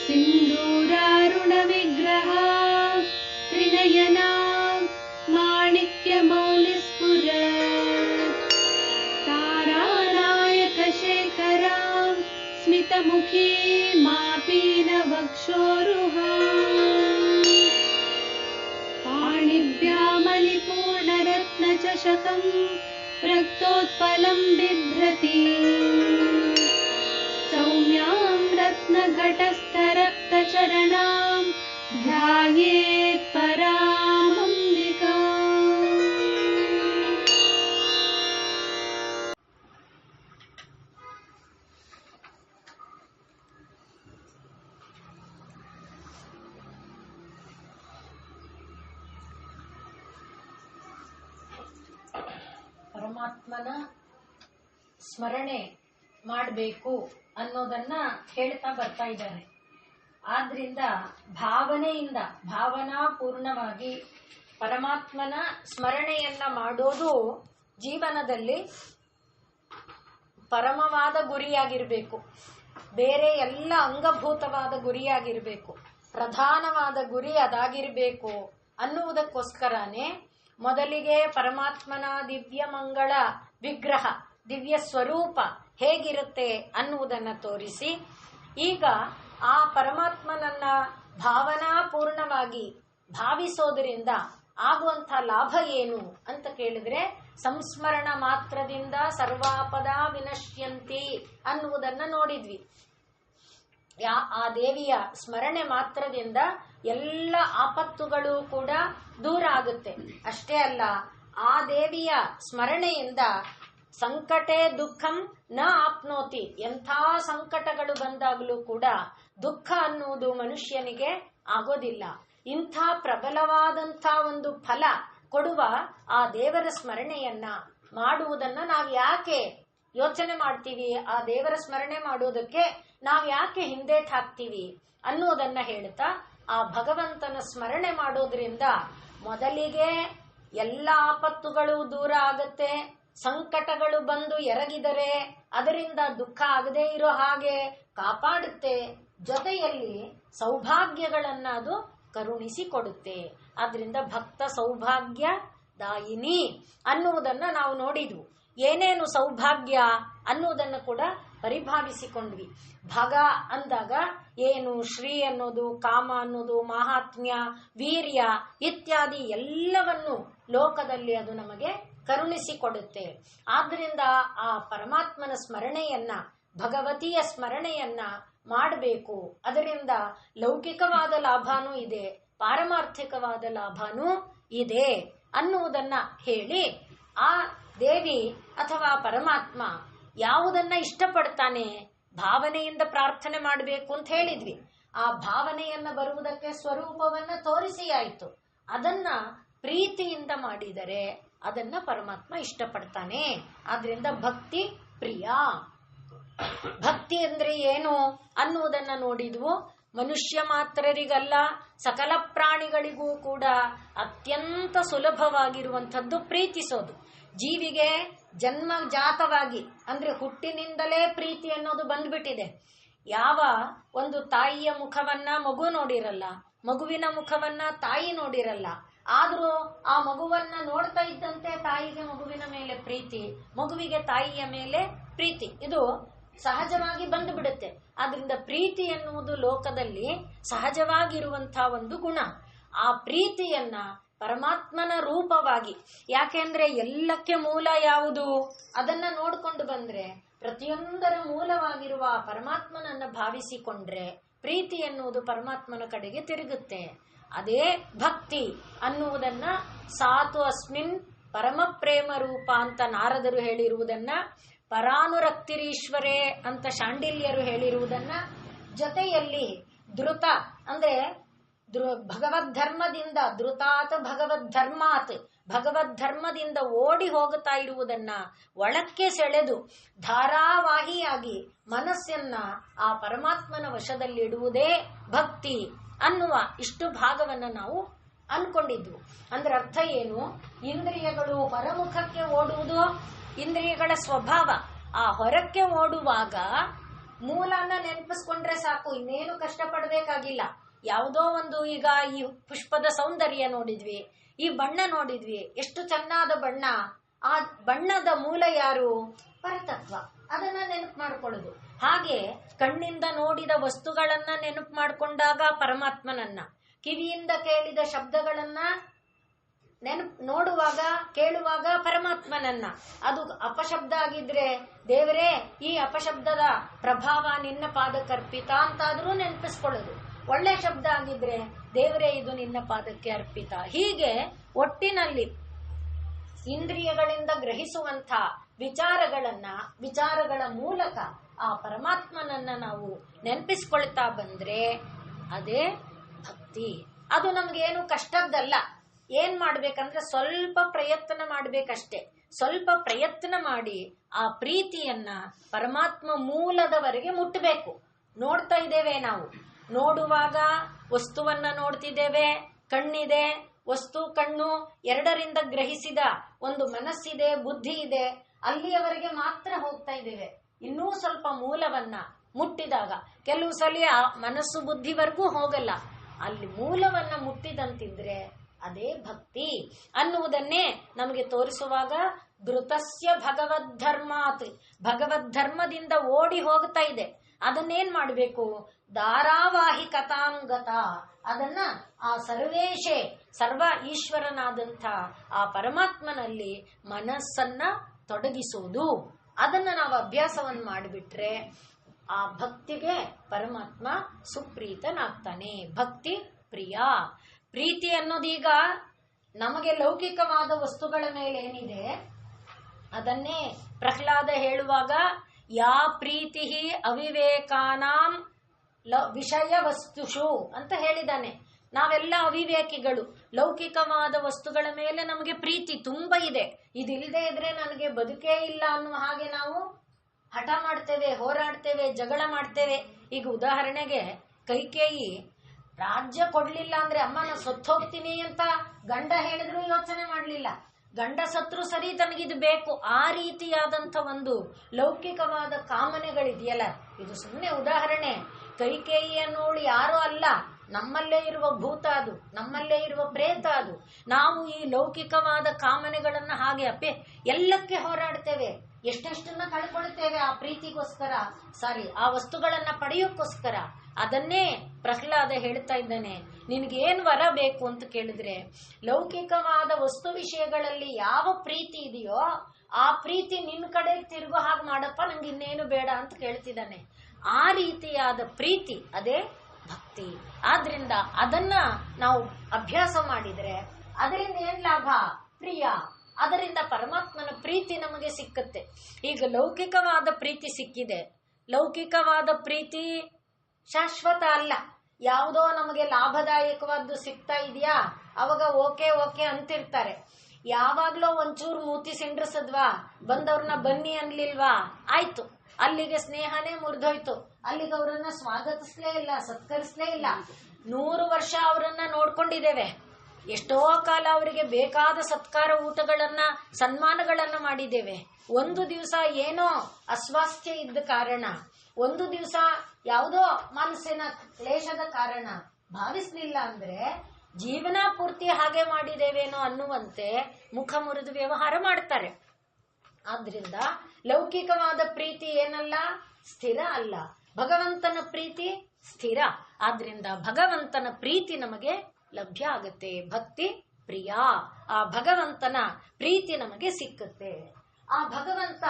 सिन्दूरारुणविग्रह त्रिनयना माणिक्यमौलिस्फुरत् तारानायकशेखरां स्मितमुखी मापीनवक्षोरुहाम् पाणिभ्यामलिपूर्णरत्नचषकं रक्तोत्पलं बिभ्रति सौम्यां रत्नघटस्थरक्तचरणां ध्यायेत् परामम्बिकाम्। ಪರಮಾತ್ಮನ ಸ್ಮರಣೆ ಮಾಡಬೇಕು ಅನ್ನೋದನ್ನ ಹೇಳ್ತಾ ಬರ್ತಾ ಇದ್ದಾರೆ. ಆದ್ರಿಂದ ಭಾವನೆಯಿಂದ ಭಾವನಾಪೂರ್ಣವಾಗಿ ಪರಮಾತ್ಮನ ಸ್ಮರಣೆಯನ್ನ ಮಾಡೋದು ಜೀವನದಲ್ಲಿ ಪರಮವಾದ ಗುರಿಯಾಗಿರ್ಬೇಕು. ಬೇರೆ ಎಲ್ಲ ಅಂಗಭೂತವಾದ ಗುರಿಯಾಗಿರ್ಬೇಕು. ಪ್ರಧಾನವಾದ ಗುರಿ ಅದಾಗಿರ್ಬೇಕು ಅನ್ನುವುದಕ್ಕೋಸ್ಕರನೇ ಮೊದಲಿಗೆ ಪರಮಾತ್ಮನ ದಿವ್ಯ ಮಂಗಳ ವಿಗ್ರಹ, ದಿವ್ಯ ಸ್ವರೂಪ ಹೇಗಿರುತ್ತೆ ಅನ್ನುವುದನ್ನು ತೋರಿಸಿ, ಈಗ ಆ ಪರಮಾತ್ಮನನ್ನ ಭಾವನಾಪೂರ್ಣವಾಗಿ ಭಾವಿಸೋದರಿಂದ ಆಗುವಂಥ ಲಾಭ ಏನು ಅಂತ ಕೇಳಿದ್ರೆ, ಸಂಸ್ಮರಣ ಮಾತ್ರದಿಂದ ಸರ್ವಾಪದ ವಿನಶ್ಯಂತಿ ಅನ್ನುವುದನ್ನ ನೋಡಿದ್ವಿ. ಆ ದೇವಿಯ ಸ್ಮರಣೆ ಮಾತ್ರದಿಂದ ಎಲ್ಲ ಆಪತ್ತುಗಳು ಕೂಡ ದೂರ ಆಗುತ್ತೆ. ಅಷ್ಟೇ ಅಲ್ಲ, ಆ ದೇವಿಯ ಸ್ಮರಣೆಯಿಂದ ಸಂಕಟೇ ದುಃಖಂ ನ ಆಪ್ನೋತಿ. ಎಂಥ ಸಂಕಟಗಳು ಬಂದಾಗಲೂ ಕೂಡ ದುಃಖ ಅನ್ನುವುದು ಮನುಷ್ಯನಿಗೆ ಆಗೋದಿಲ್ಲ. ಇಂಥ ಪ್ರಬಲವಾದಂಥ ಒಂದು ಫಲ ಕೊಡುವ ಆ ದೇವರ ಸ್ಮರಣೆಯನ್ನ ಮಾಡುವುದನ್ನ ನಾವು ಯಾಕೆ ಯೋಚನೆ ಮಾಡ್ತೀವಿ, ಆ ದೇವರ ಸ್ಮರಣೆ ಮಾಡುವುದಕ್ಕೆ ನಾವು ಯಾಕೆ ಹಿಂದೇಟ್ ಹಾಕ್ತೀವಿ ಅನ್ನೋದನ್ನ ಹೇಳ್ತಾ, ಆ ಭಗವಂತನ ಸ್ಮರಣೆ ಮಾಡೋದ್ರಿಂದ ಮೊದಲಿಗೆ ಎಲ್ಲ ಆಪತ್ತುಗಳು ದೂರ ಆಗತ್ತೆ. ಸಂಕಟಗಳು ಬಂದು ಎರಗಿದರೆ ಅದರಿಂದ ದುಃಖ ಆಗದೇ ಇರೋ ಹಾಗೆ ಕಾಪಾಡುತ್ತೆ. ಜೊತೆಯಲ್ಲಿ ಸೌಭಾಗ್ಯಗಳನ್ನ ಅದು ಕರುಣಿಸಿಕೊಡುತ್ತೆ. ಆದ್ರಿಂದ ಭಕ್ತ ಸೌಭಾಗ್ಯ ದಾಯಿನಿ ಅನ್ನುವುದನ್ನ ನಾವು ನೋಡಿದ್ವು. ಏನೇನು ಸೌಭಾಗ್ಯ ಅನ್ನುವುದನ್ನು ಕೂಡ ಪರಿಭಾವಿಸಿಕೊಂಡ್ವಿ. ಭಗ ಅಂದಾಗ ಏನು, ಶ್ರೀ ಅನ್ನೋದು, ಕಾಮ ಅನ್ನೋದು, ಮಾಹಾತ್ಮ್ಯ, ವೀರ್ಯ ಇತ್ಯಾದಿ ಎಲ್ಲವನ್ನು ಲೋಕದಲ್ಲಿ ಅದು ನಮಗೆ ಕರುಣಿಸಿಕೊಡುತ್ತೆ. ಆದ್ರಿಂದ ಆ ಪರಮಾತ್ಮನ ಸ್ಮರಣೆಯನ್ನ, ಭಗವತಿಯ ಸ್ಮರಣೆಯನ್ನ ಮಾಡಬೇಕು. ಅದರಿಂದ ಲೌಕಿಕವಾದ ಲಾಭನೂ ಇದೆ, ಪಾರಮಾರ್ಥಿಕವಾದ ಲಾಭನೂ ಇದೆ ಅನ್ನುವುದನ್ನ ಹೇಳಿ, ಆ ದೇವಿ ಅಥವಾ ಪರಮಾತ್ಮ ಯಾವುದನ್ನ ಇಷ್ಟಪಡ್ತಾನೆ, ಭಾವನೆಯಿಂದ ಪ್ರಾರ್ಥನೆ ಮಾಡಬೇಕು ಅಂತ ಹೇಳಿದ್ವಿ. ಆ ಭಾವನೆಯನ್ನ ಬರುವುದಕ್ಕೆ ಸ್ವರೂಪವನ್ನ ತೋರಿಸಿ ಆಯ್ತು. ಅದನ್ನ ಪ್ರೀತಿಯಿಂದ ಮಾಡಿದರೆ ಅದನ್ನ ಪರಮಾತ್ಮ ಇಷ್ಟಪಡ್ತಾನೆ. ಆದ್ರಿಂದ ಭಕ್ತಿ ಪ್ರಿಯ. ಭಕ್ತಿ ಅಂದ್ರೆ ಏನು ಅನ್ನುವುದನ್ನ ನೋಡಿದ್ವು. ಮನುಷ್ಯ ಮಾತ್ರರಿಗಲ್ಲ, ಸಕಲ ಪ್ರಾಣಿಗಳಿಗೂ ಕೂಡ ಅತ್ಯಂತ ಸುಲಭವಾಗಿರುವಂಥದ್ದು ಪ್ರೀತಿಸೋದು. ಜೀವಿಗೆ ಜನ್ಮಜಾತವಾಗಿ ಅಂದ್ರೆ ಹುಟ್ಟಿನಿಂದಲೇ ಪ್ರೀತಿ ಅನ್ನೋದು ಬಂದ್ಬಿಟ್ಟಿದೆ. ಯಾವ ಒಂದು ತಾಯಿಯ ಮುಖವನ್ನ ಮಗು ನೋಡಿರಲ್ಲ, ಮಗುವಿನ ಮುಖವನ್ನ ತಾಯಿ ನೋಡಿರಲ್ಲ. ಆದ್ರೂ ಆ ಮಗುವನ್ನ ನೋಡ್ತಾ ಇದ್ದಂತೆ ತಾಯಿಗೆ ಮಗುವಿನ ಮೇಲೆ ಪ್ರೀತಿ, ಮಗುವಿಗೆ ತಾಯಿಯ ಮೇಲೆ ಪ್ರೀತಿ, ಇದು ಸಹಜವಾಗಿ ಬಂದು ಬಿಡುತ್ತೆ. ಆದ್ರಿಂದ ಪ್ರೀತಿ ಎನ್ನುವುದು ಲೋಕದಲ್ಲಿ ಸಹಜವಾಗಿರುವಂತಹ ಒಂದು ಗುಣ. ಆ ಪ್ರೀತಿಯನ್ನ ಪರಮಾತ್ಮನ ರೂಪವಾಗಿ, ಯಾಕೆಂದ್ರೆ ಎಲ್ಲಕ್ಕೆ ಮೂಲ ಯಾವುದು ಅದನ್ನ ನೋಡ್ಕೊಂಡು ಬಂದ್ರೆ, ಪ್ರತಿಯೊಂದರ ಮೂಲವಾಗಿರುವ ಪರಮಾತ್ಮನನ್ನ ಭಾವಿಸಿಕೊಂಡ್ರೆ ಪ್ರೀತಿ ಎನ್ನುವುದು ಪರಮಾತ್ಮನ ಕಡೆಗೆ ತಿರುಗುತ್ತೆ. ಅದೇ ಭಕ್ತಿ ಅನ್ನುವುದನ್ನ ಸಾತು ಅಸ್ಮಿನ್ ಪರಮ ಪ್ರೇಮ ರೂಪ ಅಂತ ನಾರದರು ಹೇಳಿರುವುದನ್ನ, ಪರಾನುರಕ್ತಿರೀಶ್ವರೇ ಅಂತ ಶಾಂಡಿಲ್ಯರು ಹೇಳಿರುವುದನ್ನ, ಜೊತೆಯಲ್ಲಿ ಧೃತ ಅಂದ್ರೆ ಭಗವದ್ಧರ್ಮದಿಂದ, ಧೃತಾತ್ ಭಗವದ್ಧರ್ಮಾತ್, ಭಗವದ್ಧರ್ಮದಿಂದ ಓಡಿ ಹೋಗುತ್ತಾ ಇರುವುದನ್ನ ಒಳಕ್ಕೆ ಸೆಳೆದು ಧಾರಾವಾಹಿಯಾಗಿ ಮನಸ್ಸನ್ನ ಆ ಪರಮಾತ್ಮನ ವಶದಲ್ಲಿಡುವುದೇ ಭಕ್ತಿ ಅನ್ನುವ ಇಷ್ಟು ಭಾಗವನ್ನ ನಾವು ಅನ್ಕೊಂಡಿದ್ವು. ಅಂದ್ರೆ ಅರ್ಥ ಏನು, ಇಂದ್ರಿಯಗಳು ಹೊರಮುಖಕ್ಕೆ ಓಡುವುದು ಇಂದ್ರಿಯಗಳ ಸ್ವಭಾವ. ಆ ಹೊರಕ್ಕೆ ಓಡುವಾಗ ಮೂಲನ ನೆನಪಿಸ್ಕೊಂಡ್ರೆ ಸಾಕು, ಇನ್ನೇನು ಕಷ್ಟಪಡ್ಬೇಕಾಗಿಲ್ಲ. ಯಾವುದೋ ಒಂದು, ಈಗ ಈ ಪುಷ್ಪದ ಸೌಂದರ್ಯ ನೋಡಿದ್ವಿ, ಈ ಬಣ್ಣ ನೋಡಿದ್ವಿ, ಎಷ್ಟು ಚೆನ್ನಾದ ಬಣ್ಣ. ಆ ಬಣ್ಣದ ಮೂಲ ಯಾರು? ಪರತತ್ವ. ಅದನ್ನ ನೆನಪು ಮಾಡ್ಕೊಳ್ಳೋದು. ಹಾಗೆ ಕಣ್ಣಿಂದ ನೋಡಿದ ವಸ್ತುಗಳನ್ನ ನೆನಪು ಮಾಡ್ಕೊಂಡಾಗ ಪರಮಾತ್ಮನನ್ನ, ಕಿವಿಯಿಂದ ಕೇಳಿದ ಶಬ್ದಗಳನ್ನ ನೋಡುವಾಗ ಕೇಳುವಾಗ ಪರಮಾತ್ಮನನ್ನ, ಅದು ಅಪಶಬ್ದ ಆಗಿದ್ರೆ ದೇವರೇ ಈ ಅಪಶಬ್ದದ ಪ್ರಭಾವ ನಿನ್ನ ಪಾದಕ್ಕೆ ಅರ್ಪಿತ ಅಂತಾದ್ರೂ ನೆನಪಿಸ್ಕೊಳ್ಳೋದು. ಒಳ್ಳೆ ಶಬ್ದ ಆಗಿದ್ರೆ ದೇವರೇ ಇದು ನಿನ್ನ ಪಾದಕ್ಕೆ ಅರ್ಪಿತ. ಹೀಗೆ ಒಟ್ಟಿನಲ್ಲಿ ಇಂದ್ರಿಯಗಳಿಂದ ಗ್ರಹಿಸುವಂತ ವಿಚಾರಗಳ ಮೂಲಕ ಆ ಪರಮಾತ್ಮನನ್ನ ನಾವು ನೆನಪಿಸ್ಕೊಳ್ತಾ ಬಂದ್ರೆ ಅದೇ ಭಕ್ತಿ. ಅದು ನಮ್ಗೇನು ಕಷ್ಟದ್ದಲ್ಲ. ಏನ್ ಮಾಡ್ಬೇಕಂದ್ರೆ ಸ್ವಲ್ಪ ಪ್ರಯತ್ನ ಮಾಡ್ಬೇಕಷ್ಟೆ. ಸ್ವಲ್ಪ ಪ್ರಯತ್ನ ಮಾಡಿ ಆ ಪ್ರೀತಿಯನ್ನ ಪರಮಾತ್ಮ ಮೂಲದವರೆಗೆ ಮುಟ್ಟಬೇಕು. ನೋಡ್ತಾ ಇದ್ದೇವೆ ನಾವು, ನೋಡುವಾಗ ವಸ್ತುವನ್ನ ನೋಡ್ತಿದ್ದೇವೆ, ಕಣ್ಣಿದೆ, ವಸ್ತು ಕಣ್ಣು ಎರಡರಿಂದ ಗ್ರಹಿಸಿದ ಒಂದು ಮನಸ್ಸಿದೆ, ಬುದ್ಧಿ ಇದೆ, ಅಲ್ಲಿಯವರೆಗೆ ಮಾತ್ರ ಹೋಗ್ತಾ ಇದ್ದೇವೆ. ಇನ್ನೂ ಸ್ವಲ್ಪ ಮೂಲವನ್ನ ಮುಟ್ಟಿದಾಗ, ಕೆಲವು ಸಲ ಮನಸ್ಸು ಬುದ್ಧಿವರೆಗೂ ಹೋಗಲ್ಲ, ಅಲ್ಲಿ ಮೂಲವನ್ನ ಮುಟ್ಟಿದಂತಿದ್ರೆ ಅದೇ ಭಕ್ತಿ ಅನ್ನುವುದನ್ನೇ ನಮಗೆ ತೋರಿಸುವಾಗ ಧೃತಸ್ಯ ಭಗವದ್ಧರ್ಮಾತ್, ಭಗವದ್ಧರ್ಮದಿಂದ ಓಡಿ ಹೋಗ್ತಾ ಇದೆ. ಅದನ್ನೇನ್ ಮಾಡಬೇಕು? ಧಾರಾವಾಹಿ ಕಥಾಂಗತ, ಅದನ್ನ ಆ ಸರ್ವೇಶೇ ಸರ್ವ ಈಶ್ವರನಾದಂಥ ಆ ಪರಮಾತ್ಮನಲ್ಲಿ ಮನಸ್ಸನ್ನ ತೊಡಗಿಸುವುದು. ಅದನ್ನ ನಾವು ಅಭ್ಯಾಸವನ್ನು ಮಾಡಿಬಿಟ್ರೆ ಆ ಭಕ್ತಿಗೆ ಪರಮಾತ್ಮ ಸುಪ್ರೀತನಾಗ್ತಾನೆ. ಭಕ್ತಿ ಪ್ರಿಯ. ಪ್ರೀತಿ ಅನ್ನೋದೀಗ ನಮಗೆ ಲೌಕಿಕವಾದ ವಸ್ತುಗಳ ಮೇಲೆ ಏನಿದೆ ಅದನ್ನೇ ಪ್ರಹ್ಲಾದ ಹೇಳುವಾಗ ಯಾ ಪ್ರೀತಿ ಅವಿವೇಕಾನಾಂ ವಿಷಯ ವಸ್ತುಷು ಅಂತ ಹೇಳಿದಾನೆ. ನಾವೆಲ್ಲ ಅವಿವೇಕಿಗಳು. ಲೌಕಿಕವಾದ ವಸ್ತುಗಳ ಮೇಲೆ ನಮಗೆ ಪ್ರೀತಿ ತುಂಬಾ ಇದೆ. ಇದಿಲ್ಲದೆ ಇದ್ರೆ ನನಗೆ ಬದುಕೇ ಇಲ್ಲ ಅನ್ನುವ ಹಾಗೆ ನಾವು ಹಠ ಮಾಡ್ತೇವೆ, ಹೋರಾಡ್ತೇವೆ, ಜಗಳ ಮಾಡ್ತೇವೆ. ಈಗ ಉದಾಹರಣೆಗೆ ಕೈಕೇಯಿ ರಾಜ್ಯ ಕೊಡ್ಲಿಲ್ಲ ಅಂದ್ರೆ ಅಮ್ಮನ ಸತ್ತೋಗ್ತೀನಿ ಅಂತ ಗಂಡ ಹೇಳಿದ್ರು ಯೋಚನೆ ಮಾಡ್ಲಿಲ್ಲ. ಗಂಡ ಸತ್ರು ಸರಿ, ತನಗಿದು ಬೇಕು. ಆ ರೀತಿಯಾದಂಥ ಒಂದು ಲೌಕಿಕವಾದ ಕಾಮನೆಗಳಿದೆಯಲ್ಲ, ಇದು ಸುಮ್ಮನೆ ಉದಾಹರಣೆ. ಕೈಕೇಯಿ ಅನ್ನೋಳು ಯಾರೋ ಅಲ್ಲ, ನಮ್ಮಲ್ಲೇ ಇರುವ ಭೂತ ಅದು, ನಮ್ಮಲ್ಲೇ ಇರುವ ಪ್ರೇತ ಅದು. ನಾವು ಈ ಲೌಕಿಕವಾದ ಕಾಮನೆಗಳನ್ನ ಹಾಗೆ ಎಲ್ಲಕ್ಕೆ ಹೋರಾಡ್ತೇವೆ, ಎಷ್ಟೆಷ್ಟನ್ನ ಕಳ್ಕೊಳ್ತೇವೆ ಆ ಪ್ರೀತಿಗೋಸ್ಕರ, ಆ ವಸ್ತುಗಳನ್ನ ಪಡೆಯೋಕ್ಕೋಸ್ಕರ. ಅದನ್ನೇ ಪ್ರಹ್ಲಾದ ಹೇಳ್ತಾ ಇದ್ದಾನೆ, ನಿನಗೇನು ವರ ಬೇಕು ಅಂತ ಕೇಳಿದ್ರೆ ಲೌಕಿಕವಾದ ವಸ್ತು ವಿಷಯಗಳಲ್ಲಿ ಯಾವ ಪ್ರೀತಿ ಇದೆಯೋ ಆ ಪ್ರೀತಿ ನಿನ್ನ ಕಡೆ ತಿರುಗೋ ಹಾಗೆ ಮಾಡಪ್ಪ, ನಂಗೆ ಇನ್ನೇನು ಬೇಡ ಅಂತ ಕೇಳ್ತಿದ್ದಾನೆ. ಆ ರೀತಿಯಾದ ಪ್ರೀತಿ ಅದೇ ಭಕ್ತಿ. ಆದ್ರಿಂದ ಅದನ್ನ ನಾವು ಅಭ್ಯಾಸ ಮಾಡಿದ್ರೆ ಅದರಿಂದ ಏನ್ ಲಾಭ? ಪ್ರಿಯ. ಅದರಿಂದ ಪರಮಾತ್ಮನ ಪ್ರೀತಿ ನಮಗೆ ಸಿಕ್ಕತ್ತೆ. ಈಗ ಲೌಕಿಕವಾದ ಪ್ರೀತಿ ಸಿಕ್ಕಿದೆ. ಲೌಕಿಕವಾದ ಪ್ರೀತಿ ಶಾಶ್ವತ ಅಲ್ಲ. ಯಾವುದೋ ನಮಗೆ ಲಾಭದಾಯಕವಾದ್ದು ಸಿಗ್ತಾ ಇದೆಯಾ ಅವಾಗ ಓಕೆ ಓಕೆ ಅಂತಿರ್ತಾರೆ. ಯಾವಾಗ್ಲೋ ಒಂಚೂರು ಮೂತಿ ಸಿಂಡ್ರಿಸದ್ವಾ, ಬಂದವ್ರನ್ನ ಬನ್ನಿ ಅನ್ಲಿಲ್ವಾ, ಆಯ್ತು, ಅಲ್ಲಿಗೆ ಸ್ನೇಹನೇ ಮುರಿದೋಯ್ತು. ಅಲ್ಲಿಗೆ ಅವರನ್ನ ಸ್ವಾಗತಿಸ್ಲೇ ಇಲ್ಲ, ಸತ್ಕರಿಸ್ಲೇ ಇಲ್ಲ. 100 ವರ್ಷ ಅವರನ್ನ ನೋಡ್ಕೊಂಡಿದ್ದೇವೆ. ಎಷ್ಟೋ ಕಾಲ ಅವರಿಗೆ ಬೇಕಾದ ಸತ್ಕಾರ ಊಟಗಳನ್ನ ಸನ್ಮಾನಗಳನ್ನ ಮಾಡಿದ್ದೇವೆ. ಒಂದು ದಿವಸ ಏನೋ ಅಸ್ವಾಸ್ಥ್ಯ ಇದ್ದ ಕಾರಣ, ಒಂದು ದಿವಸ ಯಾವುದೋ ಮನಸ್ಸಿನ ಕ್ಲೇಶದ ಕಾರಣ ಭಾವಿಸ್ಲಿಲ್ಲ ಅಂದ್ರೆ ಜೀವನ ಪೂರ್ತಿ ಹಾಗೆ ಮಾಡಿದ್ದೇವೇನೋ ಅನ್ನುವಂತೆ ಮುಖ ಮುರಿದು ವ್ಯವಹಾರ ಮಾಡ್ತಾರೆ. ಆದ್ರಿಂದ ಲೌಕಿಕವಾದ ಪ್ರೀತಿ ಏನಲ್ಲ, ಸ್ಥಿರ ಅಲ್ಲ. ಭಗವಂತನ ಪ್ರೀತಿ ಸ್ಥಿರ. ಆದ್ರಿಂದ ಭಗವಂತನ ಪ್ರೀತಿ ನಮಗೆ ಲಭ್ಯ ಆಗುತ್ತೆ. ಭಕ್ತಿ ಪ್ರಿಯ. ಆ ಭಗವಂತನ ಪ್ರೀತಿ ನಮಗೆ ಸಿಕ್ಕುತ್ತೆ. ಆ ಭಗವಂತ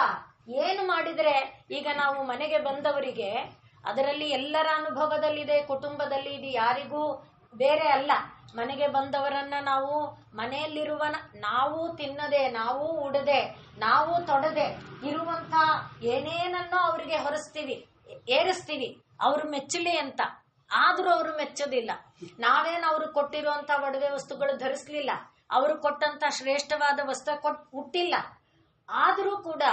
ಏನು ಮಾಡಿದ್ರೆ, ಈಗ ನಾವು ಮನೆಗೆ ಬಂದವರಿಗೆ, ಅದರಲ್ಲಿ ಎಲ್ಲರ ಅನುಭವದಲ್ಲಿದೆ, ಕುಟುಂಬದಲ್ಲಿ ಇದೆ, ಯಾರಿಗೂ ಬೇರೆ ಅಲ್ಲ. ಮನೆಗೆ ಬಂದವರನ್ನ ನಾವು ಮನೆಯಲ್ಲಿರುವ ನಾವು ತಿನ್ನದೆ, ನಾವು ಉಡದೆ, ನಾವು ತೊಡದೆ ಇರುವಂತ ಏನೇನನ್ನೋ ಅವರಿಗೆ ಏರಿಸ್ತೀವಿ ಅವರು ಮೆಚ್ಚಲಿ ಅಂತ. ಆದ್ರೂ ಅವರು ಮೆಚ್ಚೋದಿಲ್ಲ. ನಾವೇನು ಅವರು ಕೊಟ್ಟಿರುವಂತ ಒಡವೆ ವಸ್ತುಗಳು ಧರಿಸ್ಲಿಲ್ಲ, ಅವರು ಕೊಟ್ಟಂತ ಶ್ರೇಷ್ಠವಾದ ವಸ್ತು ಹುಟ್ಟಿಲ್ಲ. ಆದ್ರೂ ಕೂಡ